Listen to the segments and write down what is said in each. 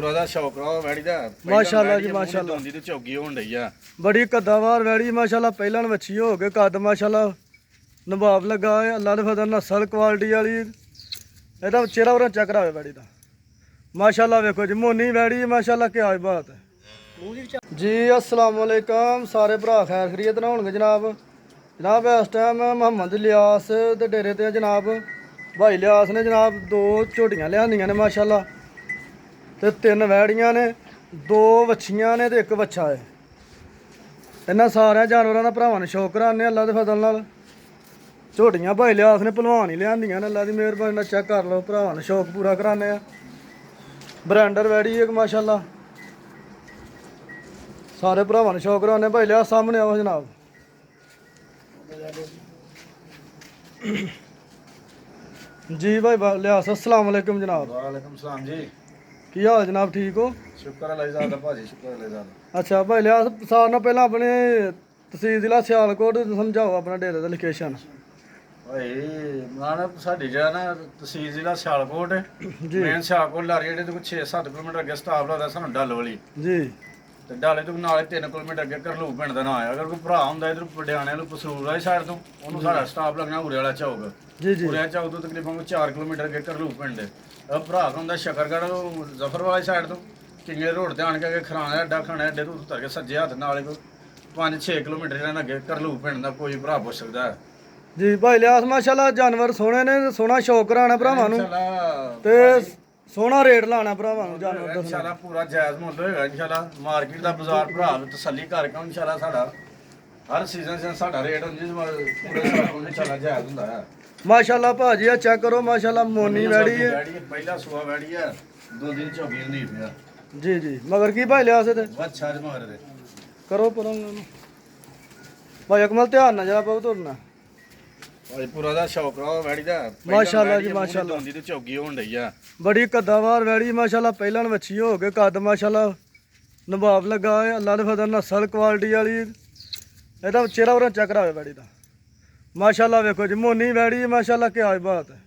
ਪੂਰਾ ਦਾ ਸ਼ੌਕ ਆ ਵੈੜੀ ਦਾ ਮਾਸ਼ਾਅੱਲਾ ਜੀ ਮਾਸ਼ਾਅੱਲਾ ਦੋਂਦੀ ਤੇ ਚੌਗੀ ਹੋਣ ਡਈ ਆ ਬੜੀ ਕੱਦਾਵਾਰ ਵੈੜੀ ਮਾਸ਼ਾਅੱਲਾ ਪਹਿਲਾਂ ਵੱਛੀ ਹੋ ਕੇ ਕੱਦ ਮਾਸ਼ਾਅੱਲਾ ਨਵਾਬ ਲੱਗਾ ਹੈ ਅੱਲਾ ਦੇ ਫਜ਼ਲ ਨਸਲ ਕੁਆਲਿਟੀ ਵਾਲੀ ਇਹਦਾ ਚਿਹਰਾ ਵਰਾਂ ਚੱਕ ਰਾਵੇ ਵੈੜੀ ਦਾ ਮਾਸ਼ਾਅੱਲਾ ਵੇਖੋ ਜੀ ਮੋਨੀ ਵੈੜੀ ਮਾਸ਼ਾਅੱਲਾ ਕੀ ਬਾਤ ਹੈ ਜੀ अस्सलाम वालेकुम सारे भरा खैर खरीत ना होंगे जनाब जनाब इस टाइम मोहम्मद लियास दे डेरे ते जनाब भाई लियास ने जनाब 2 झोटियां लियांदियां ने माशाअल्ला ते 3 वैड़ियां ने 2 वच्छियां ने ते 1 वच्छा है इन्हां सारे जानवरां दा भरावां ने शौक कराने अल्लाह दे फजल नाल झोटियां भाई लियास ने भलवान ही लियांदियां ने अल्लाह दी मेहरबानी नाल चेक कर लो भरावां ने शौक पूरा कराने ब्रांडर वैड़ी एक माशाअल्ला सारे भरावां ने शौक कराने भाई लिया सामने आओ जनाब जी भाई लियास अस्सलाम वालेकुम जनाब ਵਾਲੇਕਮ ਸਲਾਮ ਜੀ की हाल जनाब ठीक हो ਸ਼ੁਕਰ ਅल्लाह ਜ਼ਾਦਾ ਭਾਜੀ ਸ਼ੁਕਰ अल्लाह ਜ਼ਾਦਾ अच्छा भाई लियास सारे नाल पहला अपने तहसील जिला सियालकोट समझाओ अपना डेरे दा लोकेशन ਓਏ ਮਾਨਾ ਸਾਡੀ ਜਿਹੜਾ ਨਾ ਤਹਿਸੀਲ ਜ਼ਿਲ੍ਹਾ ਸਿਆਲਕੋਟ जी ਮੇਨ ਸਿਆਲਕੋਟ ਲਾਰੀ ਜਿਹੜੇ ਤੋਂ 6-7 ਕਿਲੋਮੀਟਰ ਅੱਗੇ ਸਟਾਪ ਲੱਗਦਾ ਸਾਨੂੰ ਡੱਲ ਵਾਲੀ जी ਤੇ ਡਾਲੇ ਤੋਂ ਨਾਲੇ 3 ਕਿਲੋਮੀਟਰ ਅੱਗੇ ਕਰਲੂ ਪਿੰਡ ਦਾ ਨਾਂ ਆ ਅਗਰ ਕੋਈ ਭਰਾ ਹੁੰਦਾ ਇਧਰ ਪਟਿਆਣੇ ਨੂੰ ਪਸੂਰ ਵਾਲੀ ਸਾਈਡ ਤੋਂ ਉਹਨੂੰ ਸਾਡਾ ਸਟਾਪ ਲੱਗਣਾ ਉਰੇ ਵਾਲਾ ਚੌਕ जी जी ਉਰੇ ਚੌਕ ਤੋਂ ਤਕਰੀਬਨ 4 ਕਿਲੋਮੀਟਰ ਅੱਗੇ ਕਰਲੂ ਪਿੰਡ ਭਰਾ ਹੁੰਦਾ ਸ਼ਕਰਗੜ੍ਹ ਜ਼ਫਰ ਵਾਲੀ ਸਾਈਡ ਤੋਂ ਕਿੰਨੇ ਰੋਡ ਤੇ ਆਣ ਕੇ ਅੱਗੇ ਖਰਾਣਾ ਅੱਡਾ ਖਾਣਾ ਅੱਡੇ ਤੋਂ ਉਤਰ ਕੇ ਸੱਜੇ ਹੱਥ ਨਾਲੇ ਕੋਈ 5-6 ਕਿਲੋਮੀਟਰ ਇਹਨਾਂ ਅੱਗੇ ਕਰਲੂ ਪਿੰਡ ਦਾ ਕੋਈ ਭਰਾ ਪੁੱਛ ਸਕਦਾ ਹੈ जी भाई लियास माशाल्लाह जानवर सोने ने सोना शौक कराना भरावां नूं ते सोना रेट लाना भरावां नूं जानवर दा ਇਨਸ਼ਾਅੱਲਾ ਪੂਰਾ ਜਾਇਜ਼ ਮੁੱਲ ਹੋਏਗਾ ਇਨਸ਼ਾਅੱਲਾ ਮਾਰਕੀਟ ਦਾ ਬਾਜ਼ਾਰ ਭਰਾ ਨੂੰ ਤਸੱਲੀ ਕਰਕੇ ਇਨਸ਼ਾਅੱਲਾ ਸਾਡਾ ਹਰ ਸੀਜ਼ਨ 'ਚ ਸਾਡਾ ਰੇਟ ਜਿਸ ਪੂਰੇ ਸਾਲ ਨੂੰ ਇਨਸ਼ਾਅੱਲਾ ਜਾਇਜ਼ ਹੁੰਦਾ ਹੈ माशाल्लाह भाजी आ चेक करो माशाल्लाह मोनी वैड़ी है ਪਹਿਲਾ ਸੂਆ ਵੈੜੀ ਹੈ 2 ਦਿਨ 24 ਨਹੀਂ ਪਿਆ जी जी मगर की भाई लियास ते ਬਹੁਤ ਛਾਜ ਮਗਰ ਦੇ करो पर भाई अकमल ध्यान ना जरा बहुत तुरना ਭਾਈ ਪੂਰਾ ਦਾ ਸ਼ੌਕ ਆ ਵੈੜੀ ਦਾ ਮਾਸ਼ਾਅੱਲਾ ਜੀ, ਮਾਸ਼ਾਅੱਲਾ। ਦੋਂਦੀ ਤੇ ਚੌਗੀ ਹੋਣ ਡਈ ਆ बड़ी कद्दावार वैड़ी माशाल्लाह पहला वच्छी हो के कद माशाल्लाह नवाब लगा है अल्लाह दे फजल नस्ल क्वालिटी वाली ਇਹਦਾ ਚਿਹਰਾ ਵਰਾਂ ਚੱਕ ਰਾਵੇ ਵੈੜੀ ਦਾ ਮਾਸ਼ਾਅੱਲਾ ਵੇਖੋ ਜੀ ਮੋਨੀ ਵੈੜੀ ਮਾਸ਼ਾਅੱਲਾ ਕੀ ਬਾਤ ਹੈ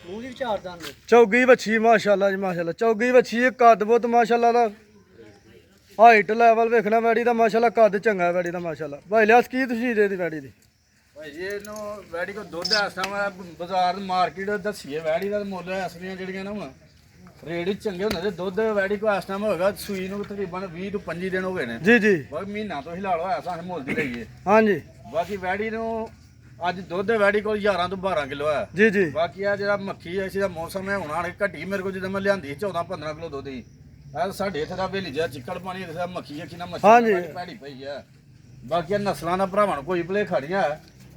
ਮੂੰਹ ਦੀ ਚਾਰ ਦੰਦ ਚੌਗੀ ਵੱਛੀ ਮਾਸ਼ਾਅੱਲਾ ਜੀ ਮਾਸ਼ਾਅੱਲਾ ਚੌਗੀ ਵੱਛੀ ਕੱਦ ਬਹੁਤ ਮਾਸ਼ਾਅੱਲਾ ਦਾ ਹਾਈਟ ਲੈਵਲ ਵੇਖਣਾ ਵੈੜੀ ਦਾ ਮਾਸ਼ਾਅੱਲਾ ਕੱਦ ਚੰਗਾ ਵੈੜੀ ਦਾ ਮਾਸ਼ਾਅੱਲਾ ਭਾਈ ਲਿਆਸ ਕੀ ਤੁਸੀਂ ਦੇ ਦੀ ਵੈੜੀ ਦੀ ਭਾਈ ਜੀ ਇਹਨੂੰ ਵੈੜੀ ਕੋ ਦੁੱਧ ਐਸਾ ਵਾ ਬਾਜ਼ਾਰ ਮਾਰਕੀਟ ਦੱਸੀਏ ਵੈੜੀ ਦਾ ਮੁੱਲ ਐਸਲੀਆਂ ਜਿਹੜੀਆਂ ਨਾ ਹੁਣ ਰੇਟ ਹੀ ਚੰਗੇ ਹੁੰਦੇ ਤੇ ਦੁੱਧ ਵੈੜੀ ਕੋ ਇਸ ਟਾਈਮ ਹੋਏਗਾ ਸੂਈ ਨੂੰ ਤਕਰੀਬਨ 20 ਤੋਂ 25 ਦਿਨ ਹੋ ਗਏ ਨੇ ਜੀ ਜੀ ਬਾਕੀ ਮਹੀਨਾ ਤੋਂ ਹਿਲਾ ਲਓ ਐਸਾ ਮੁੱਲ ਦੀ ਲਈਏ ਹਾਂਜੀ ਬਾਕੀ ਵੈੜੀ ਨੂੰ ਅੱਜ ਦੁੱਧ ਵੈੜੀ ਕੋਲ 11 ਤੋਂ 12 ਕਿਲੋ ਹੈ ਜੀ ਜੀ ਬਾਕੀ ਆ ਜਿਹੜਾ ਮੱਖੀ ਐ ਦਾ ਮੌਸਮ ਹੈ ਹੁਣ ਆਣ ਘਟੀ ਮੇਰੇ ਕੋਲ ਜਦੋਂ ਮੈਂ ਲਿਆਂਦੀ 14-15 ਕਿਲੋ ਦੁੱਧ ਦੀ ਆ ਸਾਡੇ ਇੱਥੇ ਦਾ ਵੇਲੀ ਜਿਹਾ ਚਿੱਕੜ ਪਾਣੀ ਦਾ ਮੱਖੀ ਅੱਖੀ ਨਾ ਹਾਂਜੀ। ਮੱਛੀ ਭੈੜੀ ਪਈ ਆ ਬਾਕੀ ਇਹ ਨਸਲਾਂ ਦਾ ਭਰਾਵਾਂ ਨੂੰ ਕੋਈ ਭਲੇ ਖੜੀਆਂ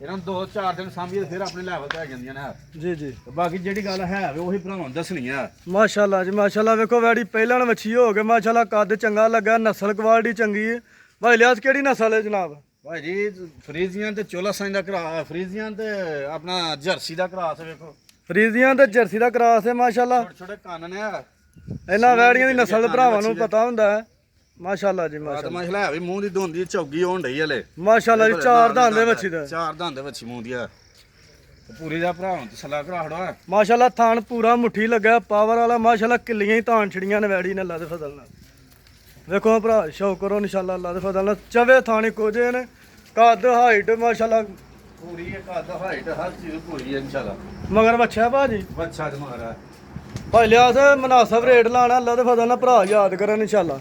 ਇਹਨਾਂ ਨੂੰ 2-4 ਦਿਨ ਸਾਂਭੀਏ ਫਿਰ ਆਪਣੇ ਲੈਵਲ ਤੇ ਆ ਜਾਂਦੀਆਂ ਨੇ ਜੀ ਜੀ ਤੇ ਬਾਕੀ ਜਿਹੜੀ ਗੱਲ ਹੈ ਉਹੀ ਭਰਾਵਾਂ ਨੂੰ ਦੱਸਣੀ ਆ ਮਾਸ਼ਾਅੱਲਾ ਜੀ ਮਾਸ਼ਾਅੱਲਾ ਵੇਖੋ ਵੈੜੀ ਪਹਿਲਾਂ ਵੱਛੀ ਹੋ ਕੇ ਮਾਸ਼ਾਅੱਲਾ ਕੱਦ ਚੰਗਾ ਲੱਗਾ ਨਸਲ ਕੁਆਲਿਟੀ ਚੰਗੀ ਹੈ ਭਾਈ ਲਿਆਸ ਕਿਹੜੀ ਨਸਲ ਹੈ ਜਨਾਬ ਭਾਈ ਜੀ ਫਰੀਜ਼ੀਆਂ ਤੇ ਚੋਲਾ ਸਾਈਂ ਦਾ ਕਰਾ ਫਰੀਜ਼ੀਆਂ ਤੇ ਆਪਣਾ ਜਰਸੀ ਦਾ ਕਰਾਸ ਵੇਖੋ ਫਰੀਜ਼ੀਆਂ ਤੇ ਜਰਸੀ ਦਾ ਕਰਾਸ ਹੈ ਮਾਸ਼ਾਅੱਲਾ ਛੋਟੇ ਛੋਟੇ ਕੰਨ ਨੇ ਇਹਨਾਂ ਵੈੜੀਆਂ ਦੀ ਨਸਲ ਭਰਾਵਾਂ ਨੂੰ ਪਤਾ ਹੁੰਦਾ ਹੈ ਮਾਸ਼ਾਅੱਲਾ ਜੀ ਮਾਸ਼ਾਅੱਲਾ ਆਦਮਾ ਹਿਲਾ ਵੀ ਮੂੰਹ ਦੀ ਧੁੰਦੀ ਚੌਗੀ ਹੋਣ ਡਈ ਹਲੇ ਮਾਸ਼ਾਅੱਲਾ ਜੀ ਚਾਰ ਦੰਦ ਦੇ ਵੱਛੀ ਦਾ ਚਾਰ ਦੰਦ ਵੱਛੀ ਮੂੰਹ ਦੀ ਆ ਪੂਰੀ ਦਾ ਭਰਾ ਹੁਣ ਤਸੱਲਾ ਕਰਾ ਹੜਵਾ ਮਾਸ਼ਾਅੱਲਾ ਥਾਣ ਪੂਰਾ ਮੁੱਠੀ ਲੱਗਾ ਪਾਵਰ ਵਾਲਾ ਮਾਸ਼ਾਅੱਲਾ ਕਿੱਲੀਆਂ ਹੀ ਤਾਣ ਛੜੀਆਂ ਨੇ ਵੈੜੀ ਨੇ ਅੱਲਾ ਦੇ ਫਜ਼ਲ ਨਾਲ ਵੇਖੋ ਭਰਾ ਸ਼ੌਕ ਕਰੋ ਇਨਸ਼ਾਅੱਲਾ ਅੱਲਾ ਦੇ ਫਜ਼ਲ ਨਾਲ ਚਵੇ ਥਾਣੇ ਕੋਜੇ ਨੇ ਕੱਦ ਹਾਈਟ ਮਾਸ਼ਾਅੱਲਾ ਪੂਰੀ ਇੱਕ ਅੱਧ ਹਾਈਟ ਹਰ ਚੀਜ਼ ਪੂਰੀ ਹੈ ਇਨਸ਼ਾਅੱਲਾ ਮਗਰ ਬੱਚਾ ਭਾਜੀ ਬੱਚਾ ਜਮਾਰਾ ਭਾਈ ਲਿਆਸ ਮਨਾਸਬ ਰੇਟ ਲਾਣਾ ਅੱਲਾ ਦੇ ਫਜ਼ਲ ਨਾਲ ਭਰਾ ਯਾਦ ਕਰਨ ਇਨਸ਼ਾਅੱਲਾ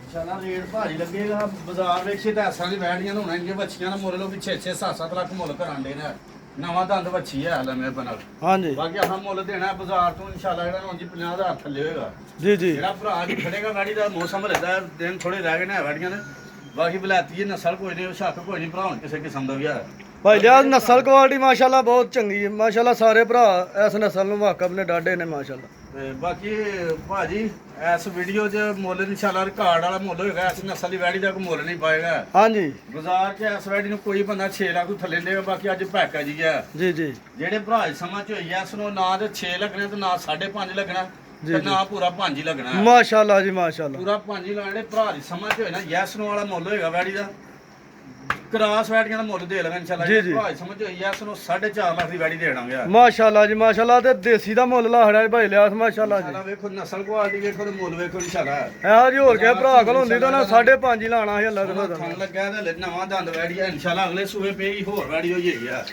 ਇਨਸ਼ਾਅੱਲਾ ਰੇਟ ਭਾਰੀ ਲੱਗੇਗਾ ਬਾਜ਼ਾਰ ਵੇਖੇ ਤਾਂ ਐਸਾਂ ਦੀ ਵੈੜੀਆਂ ਨੂੰ ਹੋਣਗੀਆਂ ਬੱਚੀਆਂ ਦਾ ਮੁੱਲ ਲੋਕ 6-6 7-7 ਲੱਖ ਮੁੱਲ ਕਰਾਂ ਦੇ ਨੇ ਨਵਾਂ ਦੰਦ ਵੱਛੀ ਹੈ ਹਲੇ ਮੇਰੇ ਬਨਲ ਹਾਂਜੀ ਬਾਕੀ ਆਹ ਮੁੱਲ ਦੇਣਾ ਬਾਜ਼ਾਰ ਤੋਂ ਇਨਸ਼ਾਅੱਲਾ ਜਿਹੜਾ ਹੁਣ ਜੀ 50,000 ਥੱਲੇ ਹੋਏਗਾ ਜੀ ਜੀ ਜਿਹੜਾ ਭਰਾ ਜੀ ਖੜੇਗਾ ਵੈੜੀ ਦਾ ਮੌਸਮ ਰਹਿਦਾ ਦਿਨ ਥੋੜੇ ਰਹਿ ਗਏ ਨੇ ਵੈੜੀਆਂ ਦੇ ਬਾਕੀ ਬਲਾਤੀ ਨਸਲ ਕੋਈ ਨਹੀਂ ਸ਼ੱਕ ਕੋਈ ਨਹੀਂ ਭਰਾ ਹੁਣ ਕਿਸੇ ਕਿਸਮ ਦਾ ਵੀ ਆ ਭਾਈ ਲਿਆਸ ਨਸਲ ਕੁਆਲਿਟੀ ਮਾਸ਼ਾਅੱਲਾ ਬਹੁਤ ਚੰਗੀ ਹੈ ਮਾਸ਼ਾਅੱਲਾ ਸਾਰੇ ਭਰਾ ਇਸ ਨਸਲ ਨੂੰ ਵਾਕਫ ਨੇ ਡਾਢੇ ਨੇ ਮਾਸ਼ਾਅੱਲਾ ਤੇ ਬਾਕੀ ਭਾਜੀ ਇਸ ਵੀਡੀਓ 'ਚ ਮੁੱਲ ਇਨਸ਼ਾਅੱਲਾ ਰਿਕਾਰਡ ਵਾਲਾ ਮੁੱਲ ਹੋਏਗਾ ਇਸ ਨਸਲ ਦੀ ਵੈੜੀ ਦਾ ਕੋਈ ਮੁੱਲ ਨਹੀਂ ਪਾਏਗਾ ਹਾਂਜੀ ਬਾਜ਼ਾਰ 'ਚ ਇਸ ਵੈੜੀ ਨੂੰ ਕੋਈ ਬੰਦਾ 6 ਲੱਖ ਤੋਂ ਥੱਲੇ ਲੇਗਾ ਬਾਕੀ ਅੱਜ ਪੈਕਾ ਜੀ ਆ ਜੀ ਜੀ ਜਿਹੜੇ ਭਰਾ ਇਸ ਸਮਾਂ 'ਚ ਹੋਈ ਆ ਇਸ ਨੂੰ ਨਾ ਤੇ 6 ਲੱਗਣੇ ਤੇ ਨਾ 5.5 ਲੱਗਣਾ ਜੀ, ਤੇ ਨਾ ਪੂਰਾ 5 ਹੀ ਲੱਗਣਾ ਮਾਸ਼ਾਅੱਲਾ ਜੀ ਮਾਸ਼ਾਅੱਲਾ ਪੂਰਾ 5 ਹੀ ਲੱਗਣਾ ਜਿਹੜੇ ਭਰਾ ਦੀ ਸਮਾਂ 'ਚ ਹੋਏ ਨਾ ਯੈਸ ਨੂੰ ਵਾਲਾ ਮੁੱਲ ਹੋਏਗਾ ਵੈੜੀ ਦਾ ਕਰਾਸ ਵੈੜੀਆਂ ਦਾ ਮੁੱਲ ਦੇ ਲਵਾਂ ਇਨਸ਼ਾਅੱਲਾ ਜੀ, ਜੀ। ਭਾਜ ਸਮਝ ਹੋਈ ਐ ਇਸ ਨੂੰ 4.5 ਲੱਖ ਦੀ ਵੈੜੀ ਦੇ ਦਾਂਗੇ ਯਾਰ ਮਾਸ਼ਾਅੱਲਾ ਜੀ ਮਾਸ਼ਾਅੱਲਾ ਤੇ ਦੇਸੀ ਦਾ ਮੁੱਲ ਲਾਹੜਿਆ ਭਾਈ ਲਿਆਸ ਮਾਸ਼ਾਅੱਲਾ ਜੀ ਇਨਸ਼ਾਅੱਲਾ ਵੇਖੋ ਨਸਲ ਕੁਆਲਿਟੀ ਵੇਖੋ ਤੇ ਮੁੱਲ ਵੇਖੋ ਇਨਸ਼ਾਅੱਲਾ ਇਹੋ ਜੀ ਹੋਰ ਕਿਆ ਭਰਾ ਕੋਲ ਹੁੰਦੀ ਤਾਂ ਨਾ 5.5 ਹੀ ਲਾਣਾ ਸੀ ਅੱਲਾ ਦੇ ਫਜ਼ਲ ਥਣ ਲੱਗਾ ਤੇ ਨਵਾਂ ਦੰਦ ਵੈੜੀ ਆ ਇਨਸ਼ਾਅੱਲਾ ਅਗਲੇ ਸੂਏ ਪਏਗੀ ਹੋਰ ਵੈੜੀ ਹੋਈ ਹੈਗੀ ਆ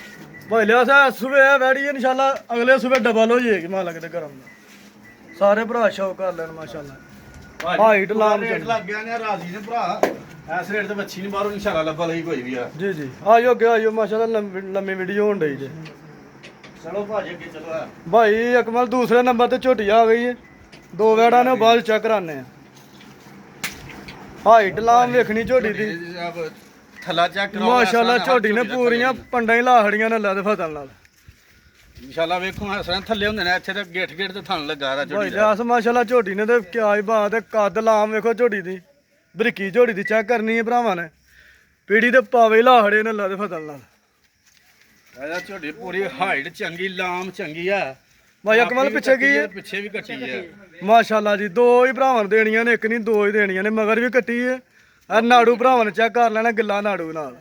ਭਾਈ ਲਿਆਸ ਸਵੇਰ ਵੈੜੀ ਇਨਸ਼ਾਅੱਲਾ ਅਗਲੇ ਸਵੇਰ ਡਬਲ ਹੋ ਜਾਏਗੀ ਮਾਲਕ ਦੇ ਕਰਮ ਦਾ ਸਾਰੇ ਭਰਾ ਸ਼ੌਕ ਕਰ ਲੈਣ ਮਾਸ਼ਾਅੱਲਾ ਹਾਈਟ ਲਾਮ ਰੇਟ ਲੱਗ ਗਿਆ ਨੇ ਰਾਜ਼ੀ ਨੇ ਭਰਾ ਐਸ ਰੇਟ ਤੇ ਬੱਚੀ ਨਹੀਂ ਬਾਹਰੋਂ ਇਨਸ਼ਾਅੱਲਾ ਲੱਭਾ ਲਈ ਕੋਈ ਵੀ ਆ ਜੀ ਜੀ ਆਇਓ ਅੱਗੇ ਆਇਓ ਮਾਸ਼ਾਅੱਲਾ ਲੰਮੀ ਵੀਡੀਓ ਹੋਣ ਡਈ ਜੇ ਚਲੋ ਭਾਜੀ ਅੱਗੇ ਚਲੋ ਆ ਭਾਈ ਅਕਮਲ ਦੂਸਰੇ ਨੰਬਰ ਤੇ ਝੋਟੀ ਆ ਗਈ ਹੈ ਦੋ ਵੈੜਾਂ ਨੇ ਬਾਅਦ ਚੈੱਕ ਕਰਾਨੇ ਆ ਹਾਈਟ ਲਾਮ ਵੇਖਣੀ ਝੋਟੀ ਦੀ ਥੱਲਾ ਚੈੱਕ ਕਰਾਓ ਮਾਸ਼ਾਅੱਲਾ ਝੋਟੀ ਨੇ ਪੂਰੀਆਂ ਪੰਡਾਂ ਹੀ ਲਾਹੜੀਆਂ ਨੇ ਲੱਦ ਫਤਲ ਨਾਲ ਇਨਸ਼ਾਅੱਲਾ ਵੇਖੋ ਹਸਨ ਥੱਲੇ ਹੁੰਦੇ ਨੇ ਇੱਥੇ ਤੇ ਗੇਟ ਤੇ ਥਣ ਲੱਗਾ ਰਾ ਭਾਈ ਝੋਟੀ ਦਾ ਲਿਆਸ ਮਾਸ਼ਾਅੱਲਾ ਝੋਟੀ ਨੇ ਤੇ ਕਿਆ ਹੀ ਬਾਤ ਹੈ ਕੱਦ ਲਾਮ ਵੇਖੋ ਝੋਟੀ ਦੀ ਬਰੀਕੀ ਝੋਟੀ ਦੀ ਚੈੱਕ ਕਰਨੀ ਹੈ ਭਰਾਵਾਂ ਨੇ ਪੀੜੀ ਤੇ ਪਾਵੇ ਲਾਹੜੇ ਨੇ ਲੱਦ ਫਤਲ ਨਾਲ ਇਹਦਾ ਝੋਟੀ ਪੂਰੀ ਹਾਈਟ ਚੰਗੀ ਲਾਮ ਚੰਗੀ ਆ ਭਾਈ ਅਕਮਲ ਪਿੱਛੇ ਕੀ ਹੈ ਪਿੱਛੇ ਵੀ ਕੱਟੀ ਹੈ ਮਾਸ਼ਾਅੱਲਾ ਜੀ ਦੋ ਹੀ ਭਰਾਵਾਂ ਨੂੰ ਦੇਣੀਆਂ ਨੇ ਇੱਕ ਨਹੀਂ ਦੋ ਹੀ ਦੇਣੀਆਂ ਨੇ ਮਗਰ ਵੀ ਕੱਟੀ ਹੈ ਆ ਨਾੜੂ ਭਰਾਵਾਂ ਨੇ ਚੈੱਕ ਕਰ ਲੈਣਾ ਗਿੱਲਾ ਨਾੜੂ ਨਾਲ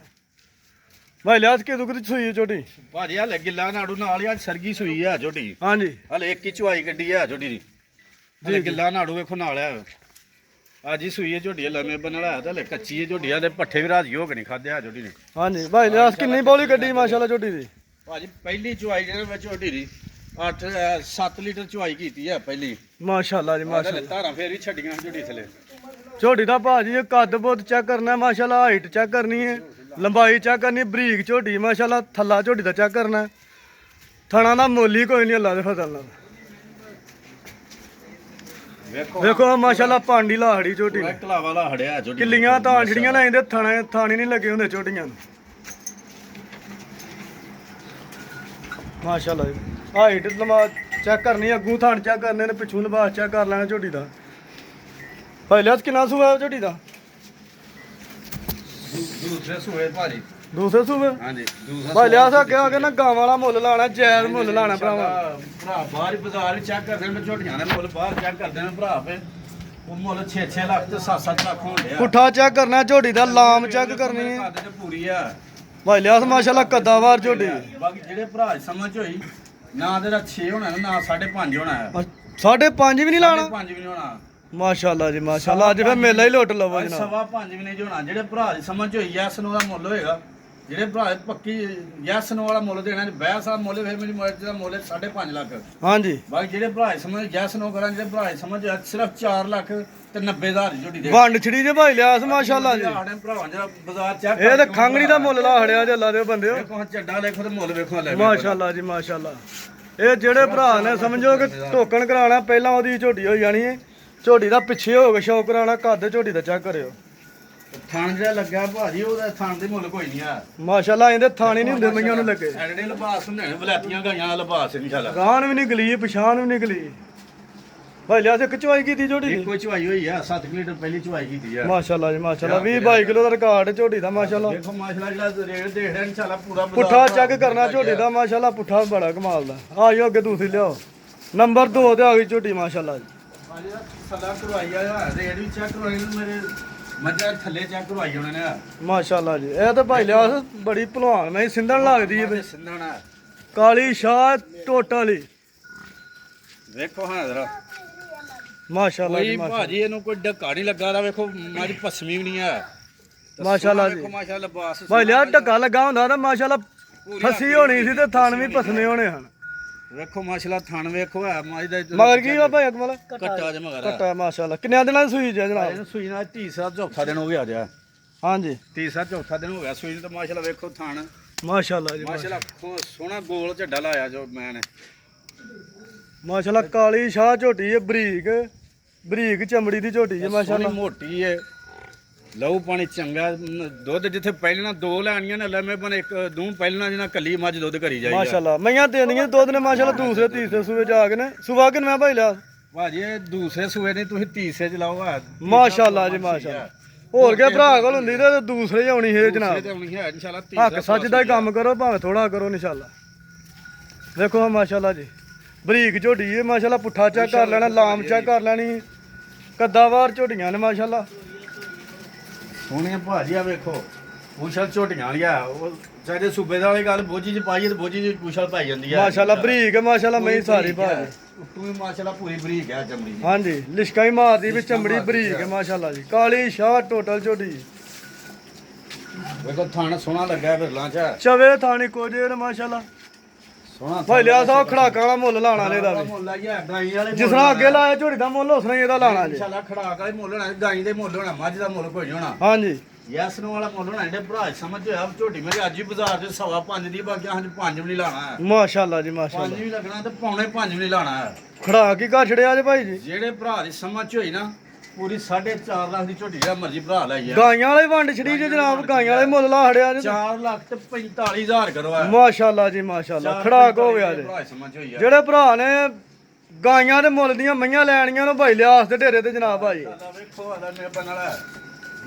ਭਾਈ ਲਿਆਸ ਕਿਦੋਂ ਕਿਤੇ ਸੂਈ ਹੈ ਝੋਟੀ ਭਾਜੀ ਹਲੇ ਗਿੱਲਾ ਨਾੜੂ ਨਾਲ ਹੀ ਅੱਜ ਸਰਗੀ ਸੂਈ ਆ ਝੋਟੀ ਹਾਂਜੀ ਹਲੇ ਇੱਕ ਹੀ ਚੁਆਈ ਗੱਡੀ ਆ ਝੋਟੀ ਦੀ ਹਲੇ ਗਿੱਲਾ ਨਾੜੂ ਵੇਖੋ ਨਾਲ ਆ ਅੱਜ ਹੀ ਸੂਈ ਹੈ ਝੋਟੀ ਲੰਮੇ ਬੰਨਣ ਵਾਲਾ ਤਾਂ ਹਲੇ ਕੱਚੀ ਹੈ ਝੋਟੀ ਦੇ ਪੱਠੇ ਵੀ ਰਾਜੀ ਹੋ ਕੇ ਨਹੀਂ ਖਾਦੇ ਆ ਝੋਟੀ ਨੇ ਹਾਂਜੀ ਭਾਈ ਲਿਆਸ ਕਿੰਨੀ ਬੋਲੀ ਕੱਢੀ ਮਾਸ਼ਾਅੱਲਾ ਝੋਟੀ ਦੀ ਭਾਜੀ ਪਹਿਲੀ ਚੁਆਈ ਜਿਹੜੇ ਵਿੱਚ ਝੋਟੀ ਦੀ 7 ਲੀਟਰ ਚੁਆਈ ਕੀਤੀ ਆ ਪਹਿਲੀ ਮਾਸ਼ਾਅੱਲਾ ਜੀ ਮਾਸ਼ਾਅੱਲਾ ਧਾਰਾਂ ਫੇਰ ਵੀ ਛੱਡੀਆਂ ਝੋਟੀ ਥਲੇ ਝੋਟੀ ਦਾ ਭਾਜੀ ਇਹ ਕੱਦ ਬਹੁਤ ਚੈੱਕ ਕਰਨਾ ਮਾਸ਼ਾਅੱਲਾ ਹਾਈਟ ਚੈੱਕ ਕਰਨੀ ਹੈ ਲੰਬਾਈ ਚੈੱਕ ਕਰਨੀ ਬਰੀਕ ਝੋਟੀ ਮਾਸ਼ਾਅੱਲਾ ਥੱਲਾ ਝੋਟੀ ਦਾ ਚੈੱਕ ਕਰਨਾ ਥਣਾ ਦਾ ਮੁੱਲ ਹੀ ਕੋਈ ਨਹੀਂ ਅੱਲਾ ਦੇ ਫਜ਼ਲ ਨਾਲ ਵੇਖੋ ਮਾਸ਼ਾਅੱਲਾ ਪਾਂਡੀ ਲਾਹੜੀ ਝੋਟੀ ਨੇ ਕਲਾਵਾ ਲਾ ਹੜਿਆ ਝੋਟੀ ਕਿੱਲੀਆਂ ਤਾਂ ਜਿਹੜੀਆਂ ਲੈਂਦੇ ਥਾਣੇ ਨਹੀਂ ਲੱਗੇ ਹੁੰਦੇ ਝੋਟੀਆਂ ਨੂੰ ਮਾਸ਼ਾਅੱਲਾ ਜੀ ਹਾਈਟ ਲੰਮਾ ਚੈੱਕ ਕਰਨੀ ਅੱਗੂ ਥਾਣ ਚੈੱਕ ਕਰਨੇ ਨੇ ਪਿੱਛੋਂ ਲਿਬਾਸ ਚੈੱਕ ਕਰ ਲੈਣਾ ਝੋਟੀ ਦਾ ਪਹਿਲਾਂ ਕਿੰਨਾ ਸੂਆ ਝੋਟੀ ਦਾ ਦੂਸਰੇ ਸੂਏ ਭਾਜੀ ਦੂਸਰੇ ਸੂਬੇ ਹਾਂਜੀ ਦੂਸਰਾ ਭਾਈ ਲਿਆ ਸਕਿਆ ਕਿ ਨਾ ਗਾਂ ਵਾਲਾ ਮੁੱਲ ਲਾਣਾ ਜਾਇਜ਼ ਮੁੱਲ ਲਾਣਾ ਭਰਾਵਾ ਭਰਾ ਬਾਹਰ ਬਾਜ਼ਾਰ ਚੈੱਕ ਕਰਦੇ ਨੇ ਝੋਟੀਆਂ ਦੇ ਮੁੱਲ ਬਾਹਰ ਚੈੱਕ ਕਰਦੇ ਨੇ ਭਰਾ ਫੇ ਉਹ ਮੁੱਲ 6-6 ਲੱਖ ਤੇ 7-7 ਲੱਖ ਹੋਣ ਡਿਆ ਪੁੱਠਾ ਚੈੱਕ ਕਰਨਾ ਝੋਟੀ ਦਾ ਲਾਮ ਚੈੱਕ ਕਰਨੀ ਹੈ ਕੱਦ ਤੇ ਪੂਰੀ ਆ ਭਾਈ ਲਿਆ ਮਾਸ਼ਾਅੱਲਾ ਕੱਦਾਵਾਰ ਝੋਟੀ ਬਾਕੀ ਜਿਹੜੇ ਭਰਾ ਦੀ ਸਮਝ ਹੋਈ ਨਾ ਤੇਰਾ 6 ਹੋਣਾ ਨਾ 5.5 ਹੋਣਾ ਹੈ 5.5 ਵੀ ਨਹੀਂ ਲਾਣਾ 5 ਵੀ ਨਹੀਂ ਹੋਣਾ ਮਾਸ਼ਾਅੱਲਾ ਜੀ ਮਾਸ਼ਾਅੱਲਾ ਅੱਜ ਫਿਰ ਮੇਲਾ ਹੀ ਲੁੱਟ ਲਵੋ ਅੱਜ ਜਨਾਬ 5.5 ਵੀ ਨਹੀਂ ਹੋਣਾ ਜਿਹੜੇ ਭਰਾ ਦੀ ਸਮਝ ਹੋਈ ਯੈਸ ਨੂੰ ਦਾ ਮੁੱਲ ਹੋਏਗਾ ਜਿਹੜੇ ਭਰਾ ਦੀ ਪੱਕੀ ਯੈਸ ਨੂੰ ਵਾਲਾ ਮੁੱਲ ਦੇਣਾ ਬਹਿਸ ਆ ਮੁੱਲ ਫਿਰ ਮੇਰੀ ਮਰਜ਼ੀ ਦਾ ਮੁੱਲ 5.5 ਲੱਖ ਹਾਂਜੀ ਬਾਕੀ ਜਿਹੜੇ ਭਰਾ ਦੀ ਸਮਝ ਯੈਸ ਨੂੰ ਕਰਾਂ ਜਿਹੜੇ ਭਰਾ ਦੀ ਸਮਝ ਸਿਰਫ 4 ਲੱਖ ਤੇ 90,000 ਦੀ ਝੋਟੀ ਦੇ ਵੰਡ ਛੜੀ ਜੇ ਭਾਈ ਲਿਆ ਮਾਸ਼ਾਅੱਲਾ ਜੀ ਆਪਣੇ ਭਰਾਵਾਂ ਜਿਹੜਾ ਬਾਜ਼ਾਰ ਚੈੱਕ ਇਹ ਤੇ ਖੰਗਣੀ ਦਾ ਮੁੱਲ ਲਾ ਹੜਿਆ ਜੇ ਅੱਲਾ ਦੇ ਬੰਦਿਓ ਦੇਖੋ ਚੱਡਾ ਦੇਖੋ ਤੇ ਮੁੱਲ ਵੇਖੋ ਲੈ ਮਾਸ਼ਾਅੱਲਾ ਜੀ ਮਾਸ਼ਾਅੱਲਾ ਇਹ ਜਿਹੜੇ ਭਰਾ ਨੇ ਸਮਝੋ ਕਿ ਟੋਕਣ ਕਰਾਣਾ ਪਹਿਲਾਂ ਉਹਦੀ ਝੋਟੀ ਹੋ ਜਾਣੀ ਹੈ ਝੋਟੀ ਦਾ ਪਿੱਛੇ ਹੋ ਕੇ ਸ਼ੌਕ ਕਰਾਣਾ ਕੱਦ ਝੋਟੀ ਦਾ ਚੈੱਕ ਕਰਿਓ ਥਣ ਜਿਹੜਾ ਲੱਗਾ ਭਾਜੀ ਉਹਦਾ ਥਣ ਦੇ ਮੁੱਲ ਕੋਈ ਨਹੀਂ ਆ ਮਾਸ਼ਾਅੱਲਾ ਇਹਦੇ ਥਾਣੇ ਨਹੀਂ ਹੁੰਦੇ ਮਈਆਂ ਨੂੰ ਲੱਗੇ ਐਡੇ ਲਿਬਾਸ ਹੁੰਦੇ ਨੇ ਵਲੈਤੀਆਂ ਗਾਈਆਂ ਦਾ ਲਿਬਾਸ ਇਨਸ਼ਾਅੱਲਾ ਗਾਣ ਵੀ ਨਿਕਲੀ ਪਛਾਣ ਵੀ ਨਿਕਲੀ ਭਾਈ ਲਿਆ ਇੱਕ ਚਵਾਈ ਕੀਤੀ ਝੋਟੀ ਦੀ ਇੱਕੋ ਚਵਾਈ ਹੋਈ ਆ 7 ਲੀਟਰ ਪਹਿਲੀ ਚਵਾਈ ਕੀਤੀ ਆ ਮਾਸ਼ਾਅੱਲਾ ਜੀ ਮਾਸ਼ਾਅੱਲਾ 20-22 ਕਿਲੋ ਦਾ ਰਿਕਾਰਡ ਝੋਟੀ ਦਾ ਮਾਸ਼ਾਅੱਲਾ ਦੇਖੋ ਮਾਸ਼ਾਅੱਲਾ ਜਿਹੜਾ ਰੇਟ ਦੇਖ ਰਿਹਾ ਇਨਸ਼ਾਅੱਲਾ ਪੂਰਾ ਪੁੱਠਾ ਚੈੱਕ ਕਰਨਾ ਝੋਟੀ ਦਾ ਮਾਸ਼ਾਅੱਲਾ ਪੁੱਠਾ ਬੜਾ ਕਮਾਲ ਦਾ ਆਇਓ ਅੱਗੇ ਦੂਸਰੀ ਲਿਆਓ ਨੰਬਰ 2 ਤੇ ਆ ਗਈ ਝੋਟੀ ਮਾਸ਼ਾਅੱਲਾ ਜੀ ਸਦਾ ਕਰਵਾਈ ਆ ਰੇਟ ਵੀ ਚੈੱਕ ਕਰਵਾਈ ਮੇਰੇ ਮੱਝਾਂ ਥੱਲੇ ਚੈੱਕ ਕਰਵਾਈ ਉਹਨਾਂ ਨੇ ਮਾਸ਼ਾਅੱਲਾ ਜੀ ਇਹ ਤਾਂ ਭਾਈ ਲਿਆ ਬੜੀ ਭਲਵਾਨ ਮੈਂ ਸਿੰਧਣ ਲੱਗਦੀ ਹੈ ਸਿੰਧਣਾ ਕਾਲੀ ਸ਼ਾਹ ਟੋਟਲੀ ਵੇਖੋ ਹਾਂ ਜ਼ਰਾ ਮਾਸ਼ਾਅੱਲਾ ਜੀ ਕੋਈ ਭਾਜੀ ਇਹਨੂੰ ਕੋਈ ਡੱਕਾ ਨਹੀਂ ਲੱਗਾ ਦਾ ਵੇਖੋ ਮੱਝ ਭਸਮੀ ਵੀ ਨਹੀਂ ਆ ਮਾਸ਼ਾਅੱਲਾ ਜੀ ਵੇਖੋ ਮਾਸ਼ਾਅੱਲਾ ਬਾਸ ਭਾਈ ਲਿਆ ਢੱਕਾ ਲੱਗਾ ਹੁੰਦਾ ਤਾਂ ਮਾਸ਼ਾਅੱਲਾ ਫਸੀ ਹੋਣੀ ਸੀ ਤੇ ਥਣ ਵੀ ਭਸਨੇ ਹੋਣੇ ਹਨ ਵੇਖੋ ਮਾਸ਼ਾਅੱਲਾ ਥਣ ਵੇਖੋ ਹੈ ਮੱਝ ਦਾ ਮਗਰ ਕੀ ਆ ਭਾਈ ਅਕਮਲ ਕੱਟਾ ਜ ਮਗਰ ਕੱਟਾ ਮਾਸ਼ਾਅੱਲਾ ਕਿੰਨਿਆਂ ਦਿਨਾਂ ਦੀ ਸੂਈ ਜੀ ਜਨਾਬ ਇਹਨੂੰ ਸੂਈ ਨਾਲ ਤੀਸਰਾ ਚੌਥਾ ਦਿਨ ਹੋ ਗਿਆ ਜਾ ਹਾਂਜੀ ਤੀਸਰਾ ਚੌਥਾ ਦਿਨ ਹੋ ਗਿਆ ਸੂਈ ਨੂੰ ਤਾਂ ਮਾਸ਼ਾਅੱਲਾ ਵੇਖੋ ਥਣ ਮਾਸ਼ਾਅੱਲਾ ਜੀ ਮਾਸ਼ਾਅੱਲਾ ਸੋਹਣਾ ਗੋਲ ਝੱਡਾ ਲਾਇਆ ਜੋ ਮੈਂ ਨੇ ਮਾਸ਼ਾਅੱਲਾ ਕਾਲੀ ਸ਼ਾਹ ਝੋਟੀ ਹੈ ਬਰੀਕ ਚਮੜੀ ਦੀ ਝੋਟੀ ਹੈ ਮਾਸ਼ਾਅੱਲਾ ਮੋਟੀ ਹੈ ਲਹੂ ਪਾਣੀ ਚੰਗਾ ਦੁੱਧ ਜਿੱਥੇ ਪਹਿਲਣਾ 2 ਲੈਣੀਆਂ ਨੇ ਲੰਮੇ ਬਣ ਇੱਕ ਦੂੰ ਪਹਿਲਣਾ ਜਿਹਨਾਂ ਕੱਲੀ ਮੱਝ ਦੁੱਧ ਕਰੀ ਜਾਈ ਮਾਸ਼ਾਅੱਲਾ ਮਈਆਂ ਦੇਣੀਆਂ ਦੁੱਧ ਨੇ ਮਾਸ਼ਾਅੱਲਾ ਦੂਸਰੇ ਤੀਸਰੇ ਸੂਏ ਜਾ ਕੇ ਨੇ ਸੁਬਾ ਕਿਨ ਮੈਂ ਭਾਈ ਲਿਆ ਭਾਜੀ ਇਹ ਦੂਸਰੇ ਸੂਏ ਨਹੀਂ ਤੁਸੀਂ ਤੀਸਰੇ ਚ ਲਾਓ ਮਾਸ਼ਾਅੱਲਾ ਜੀ ਮਾਸ਼ਾਅੱਲਾ ਹੋਰ ਕੇ ਭਰਾ ਕੋਲ ਹੁੰਦੀ ਤੇ ਦੂਸਰੇ ਹੀ ਆਉਣੀ ਹੈ ਜਨਾਬ ਤੇ ਆਉਣੀ ਹੈ ਇਨਸ਼ਾਅੱਲਾ ਹੱਕ ਸੱਚ ਦਾ ਹੀ ਕੰਮ ਕਰੋ ਭਾਵੇਂ ਥੋੜਾ ਕਰੋ ਇਨਸ਼ਾਅੱਲਾ ਦੇਖੋ ਮਾਸ਼ਾਅੱਲਾ ਜੀ ਬਰੀਕ ਝੋਟੀ ਹੈ ਮਾਸ਼ਾਅੱਲਾ ਪੁੱਠਾ ਚੈੱਕ ਕਰ ਲੈਣਾ ਲਾਮ ਚੈੱਕ ਕਰ ਲੈਣੀ ਕੱਦਾਵਾਰ ਝੋਟੀਆਂ ਨੇ ਮਾਸ਼ਾਅੱਲਾ ਸੋਹਣੀਆਂ ਭਾਜੀ ਆ ਵੇਖੋ ਪੂਛਲ ਝੋਟੀਆਂ ਵਾਲੀ ਆ ਉਹ ਚਾਹੇ ਸੂਬੇਦਾਰ ਵਾਲੀ ਗੱਲ ਬੋਝੀ ਚ ਪਾਈਏ ਤੇ ਬੋਝੀ ਚ ਪੂਛਲ ਪਾਈ ਜਾਂਦੀ ਆ ਮਾਸ਼ਾਅੱਲਾ ਬਰੀਕ ਹੈ ਮਾਸ਼ਾਅੱਲਾ ਮਈ ਸਾਰੀ ਭਾਜੀ ਤੂੰ ਵੀ ਮਾਸ਼ਾਅੱਲਾ ਪੂਰੀ ਬਰੀਕ ਆ ਚਮੜੀ ਦੀ ਹਾਂਜੀ ਲਿਸ਼ਕਾ ਹੀ ਮਾਰਦੀ ਵੀ ਚਮੜੀ ਬਰੀਕ ਹੈ ਮਾਸ਼ਾਅੱਲਾ ਜੀ ਕਾਲੀ ਸ਼ਾਹ ਟੋਟਲ ਝੋਟੀ ਵੇਖੋ ਥਣ ਸੋਹਣਾ ਲੱਗਾ ਫਿਰਲਾਂ ਚ ਚਵੇ ਥਾਣੀ ਕੋਜੇ ਨੇ ਮਾਸ਼ਾਅੱਲਾ ਸੋਹਣਾ ਭਾਈ ਲਿਆ ਸਾਹਿਬ ਖੜਾਕਾਂ ਵਾਲਾ ਮੁੱਲ ਲਾਣਾ ਨੇ ਇਹਦਾ ਵੀ ਮੁੱਲ ਆ ਗਿਆ ਗਾਈ ਵਾਲੇ ਜਿਸ ਤਰ੍ਹਾਂ ਅੱਗੇ ਲਾਇਆ ਝੋਟੀ ਦਾ ਮੁੱਲ ਉਸ ਤਰ੍ਹਾਂ ਹੀ ਇਹਦਾ ਲਾਣਾ ਜੀ ਇਨਸ਼ਾਅੱਲਾ ਖੜਾਕ ਵਾਲੇ ਮੁੱਲ ਹੋਣਾ ਗਾਈ ਦੇ ਮੁੱਲ ਹੋਣਾ ਮੱਝ ਦਾ ਮੁੱਲ ਕੋਈ ਨਹੀਂ ਹੋਣਾ ਹਾਂਜੀ ਯੈਸ ਨੂੰ ਵਾਲਾ ਮੁੱਲ ਹੋਣਾ ਇਹਦੇ ਭਰਾ ਸਮਝ ਹੋਇਆ ਝੋਟੀ ਮੇਰੇ ਅੱਜ ਹੀ ਬਾਜ਼ਾਰ 'ਚ 5.5 ਦੀ ਬਾਕੀ ਹਾਂ 5 ਵੀ ਨਹੀਂ ਲਾਣਾ ਹੈ ਮਾਸ਼ਾਅੱਲਾ ਜੀ 5 ਮਾਸ਼ਾਅੱਲਾ ਵੀ ਲੱਗਣਾ ਤੇ ਪੌਣੇ 5 ਵੀ ਨਹੀਂ ਲਾਣਾ ਹੈ ਖੜਾਕ ਹੀ ਘਰ ਛੜਿਆ ਜੇ ਭਾਈ ਜੀ ਜਿਹੜੇ ਭਰਾ ਦੀ ਸਮਝ 'ਚ ਹੋਈ ਨਾ ਪੂਰੀ 4.5 ਲੱਖ ਦੀ ਝੋਟੀ ਜਿਹੜਾ ਮਰਜ਼ੀ ਭਰਾ ਲਈ ਆ ਗਾਈਆਂ ਵਾਲੇ ਵੰਡ ਛੜੀ ਜੇ ਜਨਾਬ ਗਾਈਆਂ ਵਾਲੇ ਮੁੱਲ ਲਾ ਹੜਿਆ ਜੇ 4 ਲੱਖ ਤੇ 45,000 ਕਰਵਾ ਮਾਸ਼ਾਅੱਲਾ ਜੀ ਮਾਸ਼ਾਅੱਲਾ ਖੜਾਕ ਹੋ ਗਿਆ ਜੇ ਭਰਾ ਦੀ ਸਮਝ 'ਚ ਹੋਈ ਆ ਜਿਹੜੇ ਭਰਾ ਨੇ ਗਾਈਆਂ ਦੇ ਮੁੱਲ ਦੀਆਂ ਮਈਆਂ ਲੈਣੀਆਂ ਨੂੰ ਭਾਈ ਲਿਆਸ ਦੇ ਢੇਰੇ ਤੇ ਜਨਾਬ ਭਾਈ ਸਾਡਾ ਵੇਖੋ ਆਦਾ ਮੇਰੇ ਬਣ ਵਾਲਾ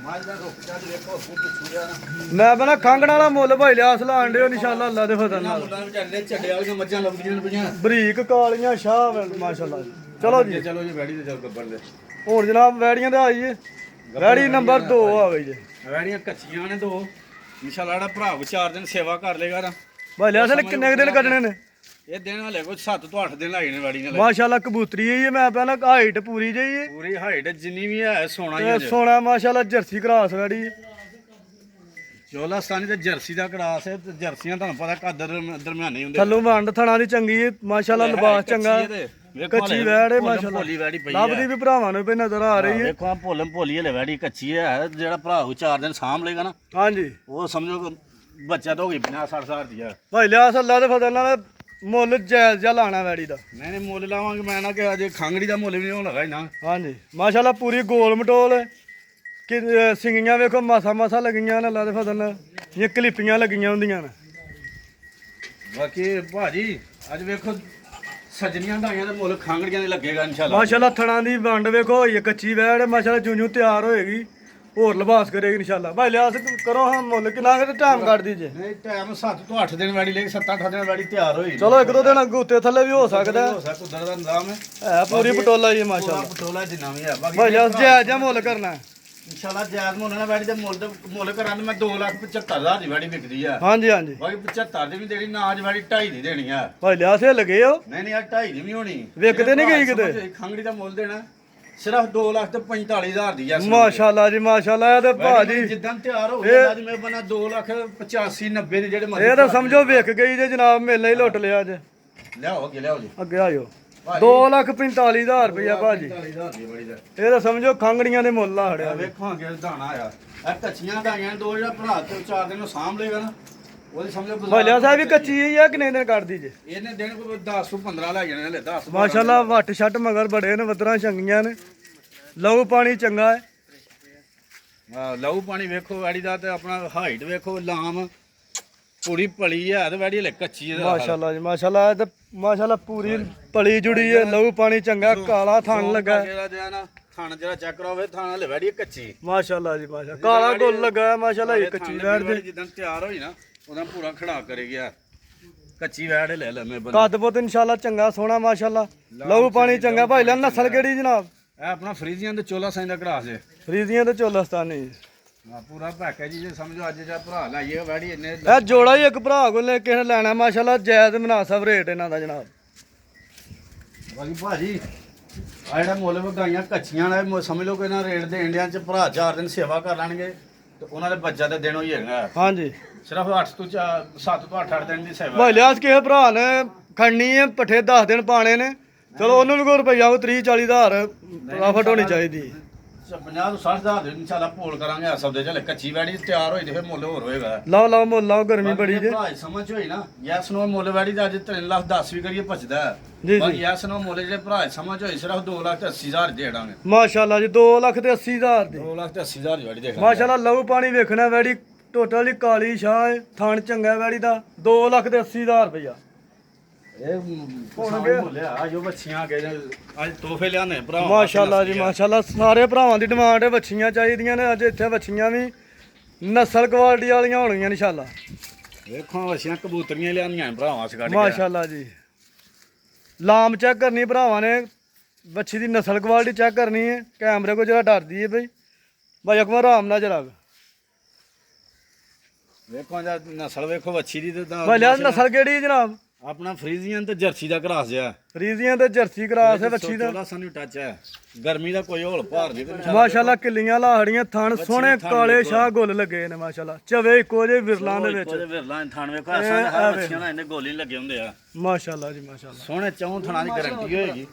ਮੱਝ ਦਾ ਰੁੱਖ ਚੱਲ ਵੇਖੋ ਫੁੱਟ ਛੁੜਿਆ ਨਾ ਮੈਂ ਬਣਾ ਖੰਗਣ ਵਾਲਾ ਮੁੱਲ ਭਾਈ ਲਿਆਸ ਲਾਣ ਦਿਓ ਇਨਸ਼ਾਅੱਲਾ ਅੱਲਾ ਦੇ ਫਜ਼ਲ ਨਾ ਨਾਲ ਮੁੰਡਾ ਵਿਚਾਰੇ ਚੱਡੇ ਵਾਲੀਆਂ ਮੱਝਾਂ ਲੱਭਦੀਆਂ ਨੇ ਪਈਆਂ ਬਰੀਕ ਕਾਲੀਆਂ ਸ਼ਾਹ ਮਾਸ਼ਾਅੱਲਾ ਜੀ ਚਲੋ ਜੀ ਚਲੋ ਜੀ ਬੈੜੀ ਤੇ ਚੱਲ ਗੱਬਰ ਲੈ ਹੁਣ ਜਨਾਬ ਵੈੜੀਆਂ ਤੇ ਆਈਏ ਵੈੜੀ ਨੰਬਰ 2 ਆ ਗਈ ਜੀ ਵੈੜੀਆਂ ਕੱਚੀਆਂ ਨੇ ਦੋ ਇਨਸ਼ਾਅੱਲਾ ਜਿਹੜਾ ਭਰਾ ਕੋ 4 ਦਿਨ ਸੇਵਾ ਕਰ ਲੇਗਾ ਨਾ ਭਾਈ ਲਿਆਸ ਨੇ ਕਿੰਨੇ ਕੁ ਦਿਨ ਕੱਢਣੇ ਨੇ ਇਹ ਦਿਨ ਹਲੇ ਕੋਈ 7 ਤੋਂ 8 ਦਿਨ ਲਾਏ ਨੇ ਵੈੜੀ ਨੇ ਮਾਸ਼ਾਅੱਲਾ ਕਬੂਤਰੀ ਹੈ ਮੈਂ ਪਹਿਲਾਂ ਹਾਈਟ ਪੂਰੀ ਜਈ ਪੂਰੀ ਹਾਈਟ ਜਿੰਨੀ ਵੀ ਹੈ ਸੋਨਾ ਹੀ ਹੈ ਸੋਨਾ ਮਾਸ਼ਾਅੱਲਾ ਜਰਸੀ ਕਰਾਸ ਵੈੜੀ ਚੋਲਾਸਤਾਨੀ ਤੇ ਜਰਸੀ ਦਾ ਕੜਾਸ ਹੈ ਤੇ ਜਰਸੀਆਂ ਤੁਹਾਨੂੰ ਪਤਾ ਕਦਰ ਦਰਮਿਆਨੇ ਹੁੰਦੇ ਥੱਲੋਂ ਵੰਡ ਥਣਾ ਦੀ ਚੰਗੀ ਹੈ ਮਾਸ਼ਾਅੱਲਾ ਲਿਬਾਸ ਚੰਗਾ ਕੱਚੀ ਵੈੜ ਹੈ ਮਾਸ਼ਾਅੱਲਾ ਭੋਲੀ ਵੈੜੀ ਪਈ ਲੱਭਦੀ ਵੀ ਭਰਾਵਾਂ ਨੂੰ ਪਈ ਨਜ਼ਰ ਆ ਰਹੀ ਹੈ ਵੇਖੋ ਆ ਭੋਲੀ ਹਲੇ ਵੈੜੀ ਕੱਚੀ ਹੈ ਜਿਹੜਾ ਭਰਾ ਕੋ 4 ਦਿਨ ਸਾਂਭ ਲੇਗਾ ਨਾ ਹਾਂਜੀ ਉਹ ਸਮਝੋ ਕਿ ਬੱਚਾ ਤਾਂ ਹੋ ਗਈ 50-60 ਹਜ਼ਾਰ ਦੀ ਆ ਭਾਈ ਲਿਆਸ ਅੱਲਾ ਦੇ ਫਜ਼ਲ ਨਾਲ ਮੁੱਲ ਜਾਇਜ਼ ਜਿਹਾ ਲਾਣਾ ਵੈੜੀ ਦਾ ਨਹੀਂ ਮੁੱਲ ਲਾਵਾਂਗੇ ਮੈਂ ਨਾ ਕਿ ਅਜੇ ਖਾਂਗੜੀ ਦਾ ਮੁੱਲ ਵੀ ਨਹੀਂ ਹੋਣ ਲੱਗਾ ਨਾ ਹਾਂਜੀ ਮਾਸ਼ਾਅੱਲਾ ਪੂਰੀ ਗੋਲ ਮਟੋਲ ਹੈ ਕਿ ਸਿੰਗੀਆਂ ਵੇਖੋ ਮਾਸਾ ਮਾਸਾ ਲੱਗੀਆਂ ਨੇ ਅੱਲਾ ਦੇ ਫਜ਼ਲ ਨਾਲ ਇਹ ਕਲਿੱਪੀਆਂ ਲੱਗੀਆਂ ਹੁੰਦੀਆਂ ਨੇ ਬਾਕੀ ਭਾਜੀ ਅੱਜ ਵੇਖੋ ਸਜਣੀਆਂ ਗਾਈਆਂ ਦੇ ਮੁੱਲ ਖਾਂਗੜੀਆਂ ਦੇ ਲੱਗੇਗਾ ਇਨਸ਼ਾਅੱਲਾ ਮਾਸ਼ਾਅੱਲਾ ਥਣਾ ਦੀ ਵੰਡ ਵੇਖੋ ਹੋਈ ਹੈ ਕੱਚੀ ਵੈੜ ਮਾਸ਼ਾਅੱਲਾ ਜੂੰ ਤਿਆਰ ਹੋਏਗੀ ਹੋਰ ਲਿਬਾਸ ਕਰੇਗੀ ਇਨਸ਼ਾਅੱਲਾ ਭਾਈ ਲਿਆਸ ਕਰੋ ਹਾਂ ਮੁੱਲ ਕਿੰਨਾ ਕਿ ਟਾਈਮ ਕੱਢ ਦੀਜੇ ਨਹੀਂ ਟਾਈਮ 7 ਤੋਂ 8 ਦਿਨ ਵਾੜੀ ਲੈ 7-8 ਦਿਨ ਵਾੜੀ ਤਿਆਰ ਹੋਈ ਚਲੋ ਇੱਕ ਦੋ ਦਿਨ ਅੱਗੇ ਉੱਤੇ ਥੱਲੇ ਵੀ ਹੋ ਸਕਦਾ ਹੋ ਸਕਦਾ ਕੁਦਰ ਦਾ ਨਿਜ਼ਾਮ ਹੈ ਹੈ ਪੂਰੀ ਪਟੋਲਾ ਜੀ ਪੂਰਾ ਮਾਸ਼ਾਅੱਲਾ ਪਟੋਲਾ ਜਿੰਨਾ ਵੀ ਹੈ ਬਾਕੀ ਭਾਈ ਲਿਆਸ ਜਾਇਜ਼ ਜਿਹਾ ਮੁੱਲ ਕਰਨਾ ਇਨਸ਼ਾਅੱਲਾ ਜਾਇਜ਼ ਮੁੱਲ ਨਾਲ ਵਾੜੀ ਦੇ ਮੁੱਲ ਕਰਾਂ ਮੈਂ 2,75,000 ਦੀ ਵਾੜੀ ਵਿਕਦੀ ਆ ਹਾਂਜੀ ਹਾਂਜੀ ਬਾਕੀ 75 ਦੀ ਵੀ ਦੇਣੀ ਨਾ ਅੱਜ ਵਾੜੀ 2.5 ਦੀ ਦੇਣੀ ਆ ਭਾਈ ਲਿਆਸ ਇਹ ਲੱਗੇ ਹੋ ਨਹੀਂ ਆ 2.5 ਦੀ ਵੀ ਹੋਣੀ ਵਿਕਦੇ ਨੀ ਗਈ ਕਿਤੇ। ਖੰਗੜੀ ਦਾ ਮੁੱਲ ਦੇਣਾ ਸਿਰਫ 2,45,000 ਦੀ ਆ ਮਾਸ਼ਾਅੱਲਾ ਜੀ ਮਾਸ਼ਾਅੱਲਾ ਇਹ ਤੇ ਭਾਜੀ ਜਿੱਦਾਂ ਤਿਆਰ ਹੋ ਗਿਆ ਅੱਜ ਮੈਂ ਬਣਾ 2,85,90 ਦੇ ਜਿਹੜੇ ਇਹ ਤਾਂ ਸਮਝੋ ਵਿਕ ਗਈ ਜੇ ਜਨਾਬ ਮੇਲਾ ਹੀ ਲੁੱਟ ਲਿਆ ਅੱਜ ਲਿਆਓ ਅੱਗੇ ਲਿਆਓ ਜੀ ਅੱਗੇ ਆਇਓ 2,45,000 ਰੁਪਇਆ ਭਾਜੀ 45,000 ਦੀ ਬੜੀ ਦਾ ਇਹ ਤਾਂ ਸਮਝੋ ਖੰਗੜੀਆਂ ਦੇ ਮੁੱਲ ਆ ਹੜਿਆ ਵੇਖੋ ਅੱਗੇ ਦਾਣਾ ਆਇਆ ਇਹ ਕੱਚੀਆਂ ਗਾਈਆਂ ਦੋ ਜਿਹੜਾ ਭਰਾ ਤੇ 4 ਦਿਨ ਨੂੰ ਸਾਂਭ ਲੇਗਾ ਨਾ ਉਹਦੀ ਸਮਝੋ ਭਾਲਿਆ ਸਾਹਿਬ ਵੀ ਕੱਚੀ ਹੀ ਆ ਕਿੰਨੇ ਦਿਨ ਕੱਢਦੀ ਜੇ ਇਹਨੇ ਦਿਨ ਕੋਈ 10 ਤੋਂ 15 ਲੈ ਜਾਣੇ ਹਲੇ 10 ਮਾਸ਼ਾਅੱਲਾ ਵੱਟ ਛੱਟ ਮਗਰ ਬੜੇ ਨੇ ਵਦਰਾਂ ਚੰਗੀਆਂ ਨੇ ਲਹੂ ਪਾਣੀ ਚੰਗਾ ਹੈ ਲਹੂ ਪਾਣੀ ਵੇਖੋ ਵਾੜੀ ਦਾ ਤੇ ਆਪਣਾ ਹਾਈਟ ਵੇਖੋ ਲਾਮ ਪੂਰੀ ਭਲੀ ਹੈ ਤੇ ਵਾੜੀ ਹਲੇ ਕੱਚੀ ਹੈ ਮਾਸ਼ਾਅੱਲਾ ਜੀ ਮਾਸ਼ਾਅੱਲਾ ਇਹ ਤੇ ਮਾਸ਼ਾਅੱਲਾ ਪੂਰੀ ਪਲੀ ਜੁੜੀ ਹੈ ਲਹੂ ਪਾਣੀ ਚੰਗਾ ਕਾਲਾ ਥਣ ਲੱਗਾ ਜਿਹੜਾ ਜਿਹੜਾ ਨਾ ਥਣ ਜਿਹੜਾ ਚੈੱਕ ਕਰਾਵੇ ਥਣ ਹਲੇ ਵਾੜੀ ਕੱਚੀ ਮਾਸ਼ਾਅੱਲਾ ਜੀ ਮਾਸ਼ਾਅੱਲਾ ਕਾਲਾ ਗੁੱਲ ਲੱਗਾ ਮਾਸ਼ਾਅੱਲਾ ਇਹ ਕੱਚੀ ਵੈੜ ਦੇ ਜਿੱਦਾਂ ਤਿਆਰ ਹੋਈ ਨਾ ਉਹਦਾ ਪੂਰਾ ਖੜਾ ਕਰੇ ਗਿਆ ਕੱਚੀ ਵੈੜ ਲੈ ਲੰਮੇ ਬੰਦੇ ਕੱਦ ਪੁੱਤ ਇਨਸ਼ਾਅੱਲਾ ਚੰਗਾ ਸੋਹਣਾ ਮਾਸ਼ਾਅੱਲਾ ਲਹੂ ਪਾਣੀ ਚੰਗਾ ਭਾਈ ਲੈ ਨਸਲ ਕਿਹੜੀ ਜਨਾਬ ਇਹ ਆਪਣਾ ਫਰੀਜ਼ੀਆਂ ਦੇ ਚੋਲਾ ਸਾਈਂ ਦਾ ਕੜਾਸ ਹੈ ਫਰੀਜ਼ੀਆਂ ਤੇ ਚੋਲਸਤਾਨੀ ਪੂਰਾ ਪੈਕੇਜ ਜੇ ਸਮਝੋ ਅੱਜ ਜਿਹੜਾ ਭਰਾ ਲਾਈਏ ਵੈੜੀ ਇੰਨੇ ਇਹ ਜੋੜਾ ਹੀ ਇੱਕ ਭਰਾ ਕੋਲ ਕਿਸੇ ਨੇ ਲੈਣਾ ਮਾਸ਼ਾਅੱਲਾ ਜਾਇਜ਼ ਮੁਨਾਸਬ ਰੇਟ ਇਹਨਾਂ ਦਾ ਜਨਾਬ ਬਾਕੀ ਭਾਜੀ ਆ ਜਿਹੜਾ ਮੁੱਲ ਵਗਾਈਆਂ ਕੱਚੀਆਂ ਨੇ ਸਮਝ ਲਓ ਕਿ ਇਹਨਾਂ ਰੇਟ ਦੇ ਇੰਡੀਆ ਚ ਭਰਾ 4 ਦਿਨ ਸੇਵਾ ਕਰ ਲੈਣਗੇ ਤੇ ਉਹਨਾਂ ਦੇ ਬੱਚਾ ਦੇ ਦਿਨ ਹੋਈ ਹੈਗਾ ਹਾਂਜੀ ਸਿਰਫ 8 ਤੋਂ 7 ਤੋਂ 8 ਦਿਨ ਦੀ ਸੇਵਾ ਭਾਈ ਲਿਆਸ ਕਿਸੇ ਭਰਾ ਨੇ ਖੜਨੀ ਹੈ ਪੱਠੇ 10 ਦਿਨ ਪਾਣੇ ਨੇ ਚਲੋ ਉਹਨੂੰ ਵੀ ਕੋਈ ਰੁਪਈਆ 30-40 ਹਜ਼ਾਰ ਪ੍ਰੋਫਿਟ ਹੋਣੀ ਚਾਹੀਦੀ 50 ਤੋਂ 60 ਹਜ਼ਾਰ ਦੇ ਇਨਸ਼ਾਅੱਲਾ ਪੋਲ ਕਰਾਂਗੇ ਆ ਸੌਦੇ ਚੱਲੇ ਕੱਚੀ ਵੈੜੀ ਤਿਆਰ ਹੋਈ ਤੇ ਫਿਰ ਮੁੱਲ ਹੋਰ ਹੋਏਗਾ ਲਓ ਮੁੱਲ ਲਾਓ ਗਰਮੀ ਬੜੀ ਜੇ ਭਰਾ ਸਮਝ ਹੋਈ ਨਾ ਯੈਸ ਨੋ ਮੁੱਲ ਵੈੜੀ ਦਾ ਅੱਜ 3 ਲੱਖ 10 ਵੀ ਕਰੀਏ ਭਜਦਾ ਜੀ ਬਾਕੀ ਯੈਸ ਨੋ ਮੁੱਲ ਜਿਹੜੇ ਭਰਾ ਸਮਝ ਹੋਈ ਸਿਰਫ 2,80,000 ਦੇ ਦਾਂਗੇ ਮਾਸ਼ਾਅੱਲਾ ਜੀ 2,80,000 ਦੀ 2,80,000 ਦੀ ਵੈੜੀ ਦੇਖ ਮਾਸ਼ਾਅੱਲਾ ਲਹੂ ਪਾਣੀ ਵੇਖਣਾ ਵੈੜੀ ਟੋਟਲੀ ਕਾਲੀ ਸ਼ਾਹ ਹੈ ਥਣ ਚੰਗਾ ਵੈੜੀ ਦਾ 2,80,000 ਰੁਪਈਆ ਇਹ ਮੁੱਲ ਆ ਜੋ ਬੱਚੀਆਂ ਕੇ ਅੱਜ ਤੋਹਫੇ ਲਿਆਨੇ ਭਰਾ ਮਾਸ਼ਾਅੱਲਾ ਜੀ ਮਾਸ਼ਾਅੱਲਾ ਸਾਰੇ ਭਰਾਵਾਂ ਦੀ ਡਿਮਾਂਡ ਹੈ ਵੱਛੀਆਂ ਚਾਹੀਦੀਆਂ ਨੇ ਅੱਜ ਇੱਥੇ ਵੱਛੀਆਂ ਵੀ ਨਸਲ ਕੁਆਲਿਟੀ ਵਾਲੀਆਂ ਹੋਣਗੀਆਂ ਇਨਸ਼ਾਅੱਲਾ ਵੇਖੋ ਬੱਚੀਆਂ ਕਬੂਤਰੀਆਂ ਲਿਆਂਦੀਆਂ ਭਰਾਵਾਂ ਸਕਾਟ ਮਾਸ਼ਾਅੱਲਾ ਜੀ ਲਾਮ ਚੈੱਕ ਕਰਨੀ ਭਰਾਵਾਂ ਨੇ ਵੱਛੀ ਦੀ ਨਸਲ ਕੁਆਲਿਟੀ ਚੈੱਕ ਕਰਨੀ ਹੈ ਕੈਮਰੇ ਕੋ ਜਰਾ ਡਰਦੀ ਹੈ ਬਈ ਭਾਈ ਅਕਬਰ ਆਰਾਮ ਨਾਲ ਜਰਾ ਵੇਖੋ ਜਾਂ ਨਸਲ ਵੇਖੋ ਵੱਛੀ ਦੀ ਤੇ ਭਾਈ ਲਿਆ ਨਸਲ ਕਿਹੜੀ ਹੈ ਜਨਾਬ? ਆਪਣਾ ਫਰੀਜ਼ੀਅਨ ਤੇ ਜਰਸੀ ਦਾ ਕਰਾਸ ਜਿਆ ਫਰੀਜ਼ੀਅਨ ਤੇ ਜਰਸੀ ਕਰਾਸ ਹੈ ਵੱਛੀ ਦਾ। 14 ਸਾਨੂੰ ਟੱਚ ਹੈ, ਗਰਮੀ ਦਾ ਕੋਈ ਹੌਲ ਭਾਰ ਨਹੀਂ ਤੇ ਮਾਸ਼ਾਅੱਲਾ ਕਿੱਲੀਆਂ ਲਾਹੜੀਆਂ ਥਣ ਸੋਹਣੇ ਕਾਲੇ ਸ਼ਾਹ ਗੁੱਲ ਲੱਗੇ ਨੇ ਮਾਸ਼ਾਅੱਲਾ। ਚਵੇ ਇੱਕੋ ਜਿਹੇ ਵਿਰਲਾਂ ਦੇ ਵਿੱਚ ਵਿਰਲਾਂ ਥਣ ਵੇਖੋ ਐਸਾ ਹਰ ਵੱਛੀਆਂ ਨਾਲ ਇਹਨੇ ਗੋਲੀ ਲੱਗੇ ਹੁੰਦੇ ਆ। ਮਾਸ਼ਾਅੱਲਾ ਜੀ ਮਾਸ਼ਾਅੱਲਾ। ਸੋਹਣੇ ਚੌਂ ਥਣਾਂ ਦੀ ਗਾਰੰਟੀ ਹੋਏਗੀ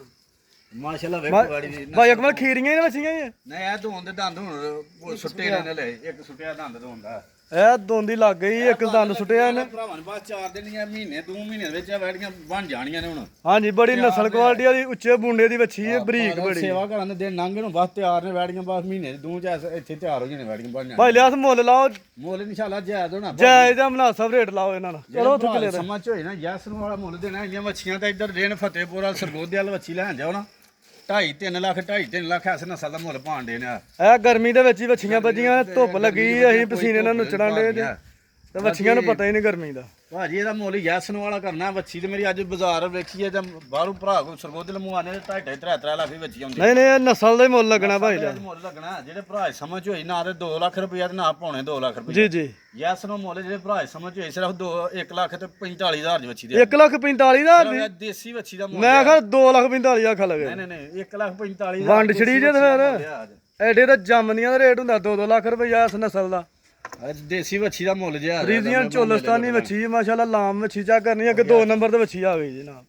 ਮਾਸ਼ਾਅੱਲਾ। ਵੇਖੋ ਗਾੜੀ ਦੀ ਭਾਈ ਅਕਮਲ ਖੀਰੀਆਂ ਹੀ ਨੇ ਵੱਛੀਆਂ ਹੀ ਨਹੀਂ ਇਹ ਦੋਨ ਦੇ ਦੰਦ ਹੁਣ ਸੁੱਟੇ ਨੇ ਲੈ, ਇੱਕ ਸੁੱਟਿਆ ਦੰਦ ਦੋਨ ਦਾ। ਇਹ ਦੋਂਦੀ ਲੱਗ ਗਈ, ਇੱਕ ਦੰਦ ਸੁੱਟਿਆ ਇਹਨੇ। ਭਰਾਵਾਂ ਨੇ ਬਸ 4 ਦਿਨ ਜਾਂ ਮਹੀਨੇ 2 ਮਹੀਨੇ ਵਿੱਚ ਇਹ ਵੈੜੀਆਂ ਬਣ ਜਾਣੀਆਂ ਨੇ ਹੁਣ। ਹਾਂਜੀ ਬੜੀ ਨਸਲ ਕੁਆਲਿਟੀ ਵਾਲੀ ਉੱਚੇ ਬੁੰਡੇ ਦੀ ਵੱਛੀ ਹੈ, ਬਰੀਕ ਬੜੀ। ਸੇਵਾ ਕਰਨ ਦੇ ਦਿਨ ਲੰਘੇ ਨੂੰ ਬਸ ਤਿਆਰ ਨੇ ਵੈੜੀਆਂ, ਬਸ ਮਹੀਨੇ 2 ਚ ਇੱਥੇ ਤਿਆਰ ਹੋ ਜਾਣੇ ਵੈੜੀਆਂ ਬਣ ਜਾਣੀਆਂ। ਭਾਈ ਲਿਆਸ ਮੁੱਲ ਲਾਓ, ਮੁੱਲ ਇਨਸ਼ਾਅੱਲਾ ਜਾਇਜ਼ ਹੋਣਾ। ਜਾਇਜ਼ ਦਾ ਮੁਨਾਸਬ ਰੇਟ ਲਾਓ ਇਹਨਾਂ ਨਾਲ। ਚਲੋ ਉੱਥੇ ਕਿਲੇ ਦੇ ਸਮਾਂ ਚ ਹੋਏ ਨਾ ਯੈਸ ਨੂੰ ਵਾਲਾ ਮੁੱਲ ਦੇਣਾ। ਇੰਨੀਆਂ ਵੱਛੀਆਂ ਤਾਂ ਇੱਧਰ ਦੇਣ ਫਤਿਹਪੁਰ ਸਰਗੋਧੇ ਵਾਲ ਵੱਛੀ ਲੈਣ ਜਾਓ ਨਾ 2.5-3 ਲੱਖ 2.5-3 ਲੱਖ ਐਸ ਨਸਲ ਦਾ ਮੁੱਲ ਪਾਣ ਦੇ ਨੇ। ਇਹ ਗਰਮੀ ਦੇ ਵਿੱਚ ਹੀ ਵੱਛੀਆਂ ਵੱਜੀਆਂ, ਧੁੱਪ ਲੱਗੀ, ਅਸੀਂ ਪਸੀਨੇ ਨਾਲ ਨੁੱਚੜਾਂ ਡੇ ਤੇ ਵੱਛੀਆਂ ਨੂੰ ਪਤਾ ਹੀ ਨਹੀਂ ਗਰਮੀ ਦਾ। ਭਾਜੀ ਇਹਦਾ ਮੁੱਲ ਯੈਸ ਨੂੰ ਵਾਲਾ ਕਰਨਾ। ਵੱਛੀ ਤੇ ਮੇਰੀ ਅੱਜ ਬਾਜ਼ਾਰ ਵੇਖੀਏ ਜਾਂ ਬਾਹਰੋਂ ਭਰਾ ਕੋ ਸਰਗੋਧੇ ਲਮਵਾਨੇ 2.5-3 ਲੱਖ ਦੀ ਵੱਛੀ ਆਉਂਦੀ। ਨਹੀਂ ਨਹੀਂ ਇਹ ਨਸਲ ਦਾ ਹੀ ਮੁੱਲ ਲੱਗਣਾ ਭਾਈ ਦਾ। ਮੁੱਲ ਲੱਗਣਾ ਜਿਹੜੇ ਭਰਾ ਸਮਝ ਹੋਈ ਨਾ ਤੇ 2 ਲੱਖ ਰੁਪਇਆ ਤੇ ਨਾ ਪੌਣੇ 2 ਲੱਖ ਰੁਪਇਆ। ਜੀ ਜੀ ਯੈਸ ਨੂੰ ਮੁੱਲ ਜਿਹੜੇ ਭਰਾ ਸਮਝ ਹੋਈ ਸਿਰਫ 1 ਲੱਖ ਤੇ 45,000 ਦੀ ਵੱਛੀ ਦੇ। 1,45,000 ਦੀ ਦੇਸੀ ਵੱਛੀ ਦਾ ਮੁੱਲ ਮੈਂ ਕਿਹਾ 2,45,000 ਖਾ ਲਗੇ। ਨਹੀਂ ਨਹੀਂ 1,45,000 ਵੰਡ ਛੜੀ ਜੇ ਤੇ ਫਿਰ ਐਡੇ ਤਾਂ ਜੰਮਦੀਆਂ ਦਾ ਰੇਟ ਹੁੰਦਾ 2-2 ਲੱਖ ਰੁਪਇਆ ਇਸ ਨਸਲ ਦਾ। ਦੇਸੀ ਵੱਛੀ ਦਾ ਮੁੱਲ ਜਿਆ ਫਰੀਜ਼ੀਅਨ ਚੋਲਸਤਾਨੀ ਵੱਛੀ ਮਾਸ਼ਾਅੱਲਾ ਲਾਮ ਵੱਛੀ ਚਾ ਕਰਨੀ ਅੱਗੇ 2 ਨੰਬਰ ਤੇ ਵੱਛੀ ਆ ਗਈ ਜੀ ਨਾਲ।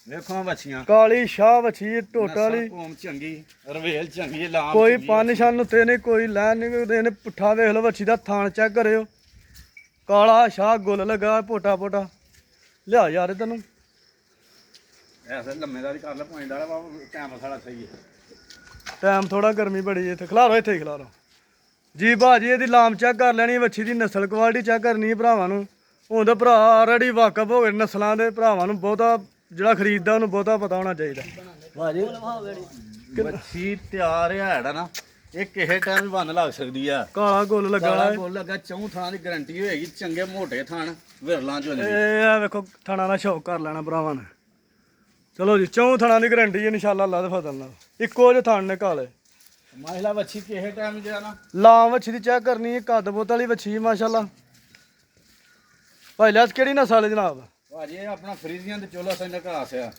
ਵੇਖੋ ਵੱਛੀਆਂ ਕਾਲੀ ਸ਼ਾਹ ਵੱਛੀ ਟੋਟਾ ਵਾਲੀ, ਕੋਮ ਚੰਗੀ ਰਵੇਲ ਚੰਗੀ ਲਾਮ ਕੋਈ ਪੰਨ ਛੰਨ ਉੱਤੇ ਨਹੀਂ, ਕੋਈ ਲੈਣ ਨਹੀਂ, ਇਹਨੇ ਪੁੱਠਾ ਵੇਖ ਲਓ ਵੱਛੀ ਦਾ ਥਾਣ ਚੈੱਕ ਕਰਿਓ, ਕਾਲਾ ਸ਼ਾਹ ਗੁੱਲ ਲੱਗਾ ਪੋਟਾ ਪੋਟਾ। ਲਿਆ ਯਾਰ ਤੈਨੂੰ ਐਸੇ ਲੰਮੇਦਾਰੀ ਕਰ ਲੈ ਪੁਆਇੰਟ ਵਾਲਾ ਟਾਈਮ ਸਾਡਾ ਸਹੀ ਹੈ। ਟਾਈਮ ਥੋੜਾ ਗਰਮੀ ਬੜੀ ਹੈ ਇੱਥੇ। ਖਿਲਾਰੋ ਇੱਥੇ ਹੀ ਖਿਲਾਰੋ ਜੀ ਭਾਜੀ। ਇਹਦੀ ਲਾਮ ਚੈੱਕ ਕਰ ਲੈਣੀ, ਵੱਛੀ ਦੀ ਨਸਲ ਕੁਆਲਿਟੀ ਚੈੱਕ ਕਰਨੀ ਹੈ ਭਰਾਵਾਂ ਨੂੰ। ਹੁਣ ਤਾਂ ਭਰਾ ਆਲਰੇਡੀ ਵਾਕਫ ਹੋ ਗਏ ਨਸਲਾਂ ਦੇ, ਭਰਾਵਾਂ ਨੂੰ ਬਹੁਤਾ ਜਿਹੜਾ ਖਰੀਦਦਾ ਉਹਨੂੰ ਬਹੁਤਾ ਪਤਾ ਹੋਣਾ ਚਾਹੀਦਾ। ਭਾਜੀ ਵੱਛੀ ਤਿਆਰ ਹੈ ਨਾ, ਇਹ ਕਿਸੇ ਟਾਈਮ ਵੀ ਬੰਨ ਲੱਗ ਸਕਦੀ ਆ। ਕਾਲਾ ਗੁੱਲ ਲੱਗਾ ਕਾਲਾ ਗੁੱਲ ਲੱਗਾ, ਚੌਂ ਥਾਂ ਦੀ ਗਾਰੰਟੀ ਹੋਏਗੀ। ਚੰਗੇ ਮੋਟੇ ਥਾਣ ਵਿਰਲਾਂ ਚੋਂ ਇਹ ਆ ਵੇਖੋ ਥਣਾ ਦਾ ਸ਼ੌਕ ਕਰ ਲੈਣਾ ਭਰਾਵਾਂ ਨੇ। ਚਲੋ ਜੀ ਚੌਂ ਥਣਾ ਦੀ ਗਾਰੰਟੀ ਹੈ ਇਨਸ਼ਾਅੱਲਾ ਅੱਲਾ ਦੇ ਫਜ਼ਲ ਨਾਲ। ਇੱਕੋ ਜਿਹੇ ਥਣ ਨੇ ਕਾਲੇ। ਮਾਹਿਲਾ ਵੱਛੀ ਕਿਸੇ ਟਾਈਮ ਜਿਹੜਾ ਨਾ ਲਾਮ ਵੱਛੀ ਦੀ ਚੈੱਕ ਕਰਨੀ ਹੈ, ਕੱਦ ਬੋਤ ਵਾਲੀ ਵੱਛੀ ਮਾਸ਼ਾਅੱਲਾ। ਭਾਈ ਲਿਆਸ ਕਿਹੜੀ ਨਸਲ ਹੈ ਜਨਾਬ? ਭਾਜੀ ਇਹ ਆਪਣਾ ਫਰੀਜ਼ੀਅਨ ਤੇ ਚੋਲਾਸਾਨੀ ਦਾ ਕਰਾਸ ਆ।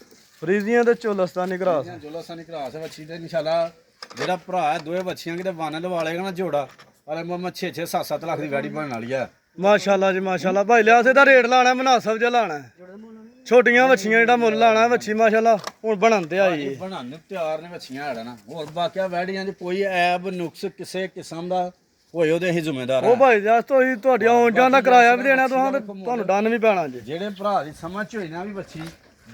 ਫਰੀਜ਼ੀਅਨ ਤੇ ਚੋਲਸਤਾਨੀ ਕਰਾਸ। ਚੋਲਾਸਾਨੀ ਕਰਾਸ ਹੈ ਵੱਛੀ ਤੇ ਇਨਸ਼ਾਅੱਲਾ ਜਿਹੜਾ ਭਰਾ ਦੋਵੇਂ ਵੱਛੀਆਂ ਕਿਤੇ ਵਨ ਲਵਾ ਲੇਗਾ ਨਾ ਜੋੜਾ ਵਾਲੇ ਮੈਂ 6-6 7-7 ਲੱਖ ਦੀ ਗਾੜੀ ਬਣਨ ਵਾਲੀ ਆ। ਮਾਸ਼ਾਅੱਲਾ ਜੀ ਮਾਸ਼ਾਅੱਲਾ। ਭਾਈ ਲਿਆਸ ਇਹਦਾ ਰੇਟ ਲਾਣਾ ਮੁਨਾਸਬ ਜਿਹਾ ਲਾਣਾ। ਛੋਟੀਆਂ ਵੱਛੀਆਂ ਜਿਹੜਾ ਮੁੱਲ ਲਾਣਾ ਵੱਛੀ ਮਾਸ਼ਾਅੱਲਾ ਹੁਣ ਬਣਨ ਤੇ ਆਈ ਹੈ। ਬਣਨ ਨੂੰ ਤਿਆਰ ਨੇ ਵੱਛੀਆਂ ਹੈੜਾ ਨਾ। ਹੋਰ ਬਾਕੀਆਂ ਵੈੜੀਆਂ 'ਚ ਕੋਈ ਐਬ ਨੁਕਸ ਕਿਸੇ ਕਿਸਮ ਦਾ ਹੋਏ ਉਹਦੇ ਅਸੀਂ ਜ਼ਿੰਮੇਦਾਰ ਉਹ ਭਾਈ ਲਿਆਸ ਤੁਸੀਂ ਤੁਹਾਡੀ ਆਉਣ ਜਾਣ ਦਾ ਕਿਰਾਇਆ ਵੀ ਦੇਣਾ, ਤੁਹਾਨੂੰ ਡੰਨ ਵੀ ਪੈਣਾ ਜੀ। ਜਿਹੜੇ ਭਰਾ ਦੀ ਸਮਝ ਚ ਹੋਈ ਨਾ ਵੀ ਵੱਛੀ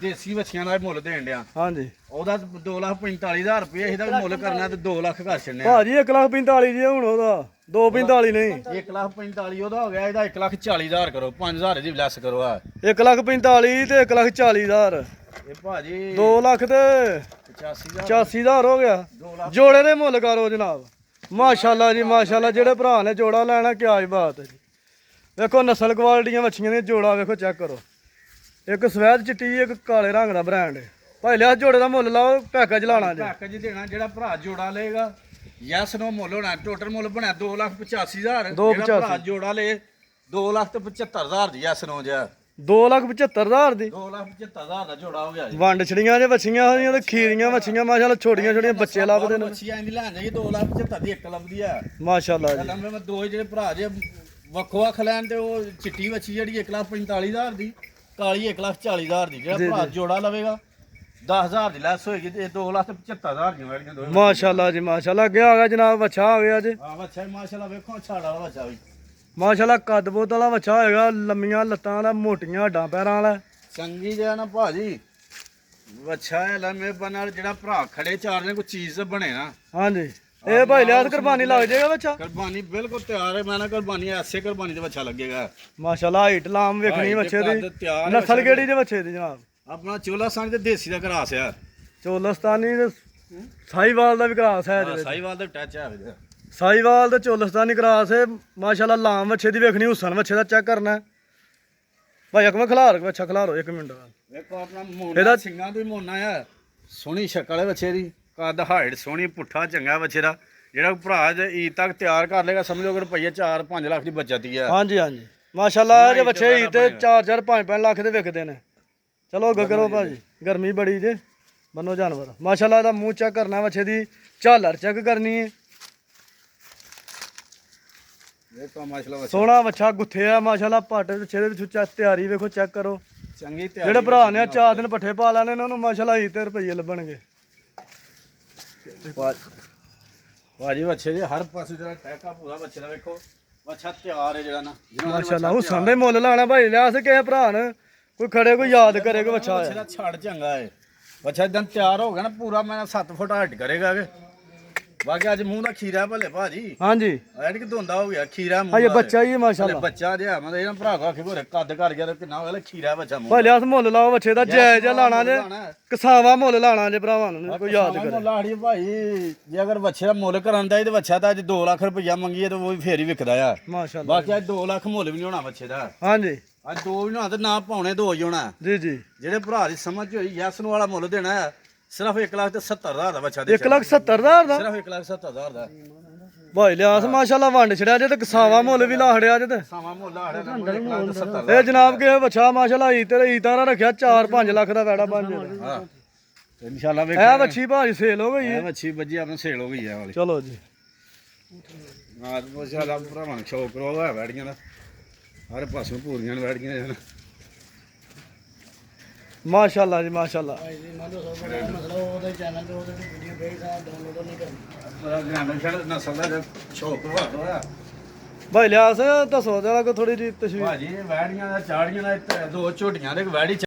ਦੇਸੀ ਵੱਛੀਆਂ ਦਾ ਮੁੱਲ ਦੇਣ ਡਿਆ, ਹਾਂਜੀ ਉਹਦਾ 2,45,000 ਰੁਪਏ ਇਹਦਾ ਵੀ ਮੁੱਲ ਕਰਨਾ ਤੇ 2 ਲੱਖ ਕਰ ਛੱਡਨੇ ਆ। ਭਾਜੀ 1,45,000 ਜੀ ਹੁਣ ਉਹਦਾ 2,45,000 ਨਹੀਂ 1,45,000 ਉਹਦਾ ਹੋ ਗਿਆ, ਇਹਦਾ 1,40,000 ਕਰੋ, 5,000 ਦੀ ਲੈਸ ਕਰੋ। ਆ 1,45,000 ਤੇ 1,40,000 ਇਹ ਭਾਜੀ 2 ਲੱਖ ਤੇ 85,000 85,000 ਹੋ ਗਿਆ। ਜੋੜੇ ਦੇ ਮੁੱਲ ਕਰੋ ਜਨਾਬ। ਮਾਸ਼ਾਅੱਲਾ ਜੀ ਮਾਸ਼ਾਅੱਲਾ। ਜਿਹੜੇ ਭਰਾ ਨੇ ਜੋੜਾ ਲੈਣਾ ਕਿਆ ਹੀ ਬਾਤ ਹੈ ਜੀ। ਵੇਖੋ ਨਸਲ ਕੁਆਲਿਟੀਆਂ ਵੱਛੀਆਂ ਨੇ, ਜੋੜਾ ਵੇਖੋ ਚੈੱਕ ਕਰੋ। ਇੱਕ ਸਵੈਦ ਚਿੱਟੀ, ਇੱਕ ਕਾਲੇ ਰੰਗ ਦਾ ਬ੍ਰਾਂਡ। ਭਾਈ ਲਿਆ ਜੋੜੇ ਦਾ ਮੁੱਲ ਲਾਓ, ਪੈਕੇਜ ਲਾਣਾ ਜੀ। ਪੈਕੇਜ ਦੇਣਾ ਜਿਹੜਾ ਭਰਾ ਜੋੜਾ ਲਏਗਾ ਯੈਸ ਨੋ ਮੁੱਲ ਹੋਣਾ। ਟੋਟਲ ਮੁੱਲ ਬਣਿਆ 2,85,000। ਜਿਹੜਾ ਭਰਾ ਜੋੜਾ ਲੇ 2,75,000 ਦੀ ਯੈਸ ਨੋ ਜਿਆ 2,75,000 ਦੀ 2,75,000 ਦਾ ਜੋੜਾ ਹੋ ਗਿਆ ਜੀ। ਵੰਡ ਛੜੀਆਂ ਜੇ ਵੱਛੀਆਂ ਹੋਈਆਂ ਤੇ ਖੀਰੀਆਂ ਵੱਛੀਆਂ ਮਾਸ਼ਾਅੱਲਾ, ਛੋਟੀਆਂ ਛੋਟੀਆਂ ਬੱਚੇ ਲੱਭਦੇ ਨੇ। ਵੱਛੀ ਐਂ ਦੀ ਲੈਣ ਜਾਈਏ 2,75,000 ਦੀ ਇੱਕ ਲੱਭਦੀ ਆ ਮਾਸ਼ਾਅੱਲਾ ਜੀ। ਲੰਬੇ ਮੈਂ ਦੋ ਜਿਹੜੇ ਭਰਾ ਜੇ ਵੱਖੋ ਵੱਖ ਲੈਣ ਤੇ ਉਹ ਚਿੱਟੀ ਵੱਛੀ ਜਿਹੜੀ 1,45,000 ਦੀ, ਕਾਲੀ 1,40,000 ਦੀ। ਜਿਹੜਾ ਭਰਾ ਜੋੜਾ ਲਵੇਗਾ 10,000 ਦੀ ਲੈਸ ਹੋਏਗੀ ਤੇ 2,75,000 ਦੀਆਂ ਵੈੜੀਆਂ ਦੋਵੇਂ। ਮਾਸ਼ਾਅੱਲਾ ਜੀ ਮਾਸ਼ਾਅੱਲਾ। ਅੱਗੇ ਆ ਗਿਆ ਜਨਾਬ ਵੱਛਾ ਆ ਗਿਆ ਜੀ। ਹਾਂ ਵੱਛਾ ਮਾਸ਼ਾਅੱਲਾ ਵੇਖੋ ਛਾੜਾ ਵਾਲਾ ਵੱਛਾ ਵੀ ਮਾਸ਼ਾਅੱਲਾ ਕੱਦ ਬੋਤ ਵਾਲਾ ਵੱਛਾ ਹੋਏਗਾ, ਲੰਮੀਆਂ ਲੱਤਾਂ ਦਾ, ਮੋਟੀਆਂ ਹੱਡਾਂ ਪੈਰਾਂ ਵਾਲਾ। ਚੰਗੀ ਜਿਹਾ ਨਾ ਭਾਜੀ ਵੱਛਾ ਹੈ ਲੰਮੇ ਨਾਲ ਜਿਹੜਾ ਭਰਾ ਖੜੇ ਚਾਰ ਨੇ ਕੋਈ ਚੀਜ਼ ਤੇ ਬਣੇ ਨਾ। ਹਾਂਜੀ ਇਹ ਭਾਈ ਲਿਆਸ ਕੁਰਬਾਨੀ ਲੱਗ ਜਾਏਗਾ ਵੱਛਾ। ਕੁਰਬਾਨੀ ਬਿਲਕੁਲ ਤਿਆਰ ਹੈ। ਮੈਂ ਨਾ ਕੁਰਬਾਨੀ ਐਸੇ ਕੁਰਬਾਨੀ ਤੇ ਵੱਛਾ ਲੱਗੇਗਾ ਮਾਸ਼ਾਅੱਲਾ। ਹਾਈਟ ਲਾਮ ਵੇਖਣੀ ਵੱਛੇ ਦੀ। ਨਸਲ ਕਿਹੜੀ ਜੇ ਵੱਛੇ ਦੀ ਜਨਾਬ? ਆਪਣਾ ਚੋਲਾਸਾਨੀ ਤੇ ਦੇਸੀ ਦਾ ਕਰਾਸ ਆ। ਚੋਲਸਤਾਨੀ ਤੇ ਸਾਈਵਾਲ ਦਾ ਵੀ ਕਰਾਸ ਹੈ ਇਹਦੇ ਵਿੱਚ। ਸਾਈਵਾਲ ਦਾ ਟੱਚ ਹੈ ਵੀਰੇ। ਸਾਈਵਾਲ ਤੇ ਚੋਲਸਤਾਨੀ ਕਰਾਸ ਹੈ ਮਾਸ਼ਾਅੱਲਾ। ਲਾਮ ਵੱਛੇ ਦੀ ਵੇਖਣੀ, ਹੁਸਨ ਵੱਛੇ ਦਾ ਚੈੱਕ ਕਰਨਾ। ਭਾਈ ਅਕਮਲ ਖਿਲਾਰ ਵੱਛਾ ਖਿਲਾਰੋ 1 ਮਿੰਟ। ਵੇਖੋ ਆਪਣਾ ਮੋਨਾ ਸਿੰਘਾਂ ਤੋਂ ਹੀ ਮੋਨਾ ਆ। ਸੋਹਣੀ ਸ਼ਕਲ ਹੈ ਵੱਛੇ ਦੀ, ਕੱਦ ਹਾਈਟ ਸੋਹਣੀ, ਪੁੱਠਾ ਚੰਗਾ ਵੱਛੇ ਦਾ। ਜਿਹੜਾ ਭਰਾ ਜੇ ਈਦ ਤੱਕ ਤਿਆਰ ਕਰ ਲੇਗਾ ਸਮਝੋ ਕਿ ਰੁਪਈਆ 4-5 ਲੱਖ ਦੀ ਬਚਤ ਹੀ ਆ। ਹਾਂਜੀ ਹਾਂਜੀ ਮਾਸ਼ਾਅੱਲਾ ਜੇ ਬੱਚੇ ਹੀ ਤੇ 4-4 5-5 ਲੱਖ ਦੇ ਵਿਕਦੇ ਨੇ। ਚਲੋ ਅੱਗੇ ਕਰੋ ਭਾਜੀ, ਗਰਮੀ ਬੜੀ ਜੇ ਬੰਨੋ ਜਾਨਵਰ। ਮਾਸ਼ਾਅੱਲਾ ਦਾ ਮੂੰਹ ਚੈੱਕ ਕਰਨਾ, ਬੱਚੇ ਦੀ ਝਾਲਰ ਚੈੱਕ ਕਰਨੀ ਹੈ। ਵੇਖੋ ਮਾਸ਼ਾਅੱਲਾ ਸੋਹਣਾ ਬੱਚਾ ਗੁੱਥੇ ਆ ਮਾਸ਼ਾਅੱਲਾ, ਪੱਟ ਪਿੱਛੇ ਦੇ ਵਿੱਚ ਤਿਆਰੀ ਵੇਖੋ ਚੈੱਕ ਕਰੋ। ਚੰਗੀ ਤਿਆਰੀ ਜਿਹੜੇ ਭਰਾ ਨੇ 4 ਦਿਨ ਪੱਠੇ ਪਾ ਲੈਣੇ ਇਹਨਾਂ ਨੂੰ ਮਾਸ਼ਾਅੱਲਾ 20 ਰੁਪਏ ਲੱਭਣਗੇ। ਭਾਜੀ ਬੱਚੇ ਦੇ ਹਰ ਪਾਸੇ ਜਿਹੜਾ ਟੈਕਾ ਪੂਰਾ ਬੱਚੇ ਦਾ ਵੇਖੋ, ਬੱਚਾ ਤਿਆਰ ਹੈ ਜਿਹੜਾ ਨਾ ਮਾਸ਼ਾਅੱਲਾ ਉਹ ਸੰਦੇ ਮੁੱਲ ਲਾਣਾ ਭਾਈ ਲਿਆ ਸੇ ਕਿਸੇ ਭਰਾ ਨੇ ਕੋਈ ਖੜੇ ਕੋਈ ਯਾਦ ਕਰੇ ਕਿ ਬੱਚਾ ਬੱਚੇ ਆਇਆ। ਦਾ ਛੜ ਚੰਗਾ ਹੈ, ਬੱਚਾ ਇਦਾਂ ਤਿਆਰ ਹੋ ਗਿਆ ਨਾ ਪੂਰਾ, ਮੈਂ 7 ਫੁੱਟ ਹਾਈਟ ਕਰੇਗਾ ਕਿ ਬਾਕੀ ਅੱਜ ਮੂੰਹ ਦਾ ਖੀਰਾ ਭਲੇ ਭਾਜੀ, ਹਾਂਜੀ ਐਡ ਕਿ ਧੁੰਦਾ ਹੋ ਗਿਆ ਖੀਰਾ ਮੂੰਹ ਅਜੇ ਦਾ ਬੱਚਾ ਹੀ ਹੈ ਹਲੇ ਮਾਸ਼ਾਅੱਲਾ। ਬੱਚਾ ਜਿਹਾ ਮੈਂ ਇਹਨਾਂ ਭਰਾ ਕੋ ਆਖੇ ਘੋਰੇ ਕੱਦ ਕਰ ਗਿਆ ਤੇ ਕਿੰਨਾ ਹੋ ਗਿਆ ਖੀਰਾ ਬੱਚਾ ਮੂੰਹ ਭਾਈ ਲਿਆ ਮੁੱਲ ਲਾਓ ਬੱਚੇ ਦਾ ਜਾਇਜ਼ ਜਿਹਾ ਲਾਣਾ ਜੇ, ਕਸਾਵਾ ਮੁੱਲ ਲਾਣਾ ਜੇ ਭਰਾਵਾਂ ਨੂੰ ਕੋਈ ਯਾਦ ਕਰੇ। ਲਾੜੀ ਭਾਈ ਜੇ ਅਗਰ ਬੱਚੇ ਦਾ ਮੁੱਲ ਕਰਨ ਦਾ ਤੇ ਬੱਚਾ ਤਾਂ ਅੱਜ 2 ਲੱਖ ਰੁਪਈਆ ਮੰਗੀਏ ਤੇ ਉਹ ਵੀ ਫੇਰ ਹੀ ਵਿਕਦਾ ਆ। ਮਾਸ਼ਾਅੱਲਾ ਬਾਕੀ ਅੱਜ 2 ਲੱਖ ਮੁੱਲ ਵੀ ਨਹੀਂ ਹੋਣਾ ਬੱਚੇ ਦਾ, ਹਾਂਜੀ ਅੱਜ 2 ਵੀ ਨਹੀਂ ਹੋਣਾ ਤੇ ਨਾ ਪੌਣੇ 2 ਹੀ ਹੋਣਾ। ਜੀ ਜੀ ਜਿਹੜੇ ਭਰਾ ਦੀ ਸਮਝ ਹੋਈ ਯੈਸ ਨੂੰ ਵਾਲਾ ਮੁੱਲ ਦੇਣਾ ਹੈ, ਸਿਰਫ 1,70,000 ਦਾ ਬੱਚਾ ਦੇ 1,70,000 ਦਾ ਸਿਰਫ 1,70,000 ਦਾ ਭਾਈ ਲਿਆਸ ਮਾਸ਼ਾਅੱਲਾ ਵੰਡ ਛੜਿਆ ਜੇ ਤੇ ਕਸਾਵਾ ਮੁੱਲ ਵੀ ਲਾ ਖੜਿਆ ਜੇ ਤੇ। ਸਾਵਾ ਮੁੱਲ ਆੜਿਆ ਦਾ 1,70,000 ਇਹ ਜਨਾਬ ਕੇ ਬੱਚਾ ਮਾਸ਼ਾਅੱਲਾ ਈਤਾਂ ਰੱਖਿਆ 4-5 ਲੱਖ ਦਾ ਵੈੜਾ ਬਣ ਜਾਣਾ। ਹਾਂ ਇਨਸ਼ਾਅੱਲਾ ਵੇਖ ਇਹ ਬੱਚੀ ਭਾਜੀ ਸੇਲ ਹੋ ਗਈ ਇਹ ਹੈ। ਮੱਛੀ ਵੱਜੀ ਆਪਣਾ ਸੇਲ ਹੋ ਗਈ ਹੈ ਵਾਲੀ। ਚਲੋ ਜੀ ਆਜ ਮਾਸ਼ਾਅੱਲਾ ਭਰਾਵਾਂ ਨੂੰ ਸ਼ੌਕ ਰੋਗਾ ਵੈੜੀਆਂ ਦਾ, ਹਰ ਪਾਸੋਂ ਪੂਰੀਆਂ ਵੈੜੀਆਂ ਨੇ। ਮਾਸ਼ਾਅੱਲਾ ਜੀ ਮਾਸ਼ਾਅੱਲਾ। ਨਸਲ ਦਾ ਸ਼ੌਕ ਹੋਇਆ ਭਾਈ ਲਿਆਸ ਦੱਸੋ ਜਰਾ ਕੋ ਥੋੜੀ ਜੀ ਤਸ਼ਵੀਰ। ਭਾਜੀ ਵੈੜੀਆਂ ਦਾ ਚਾੜੀਆਂ ਦਾ 2 ਝੋਟੀਆਂ ਦੇ ਵੈੜੀ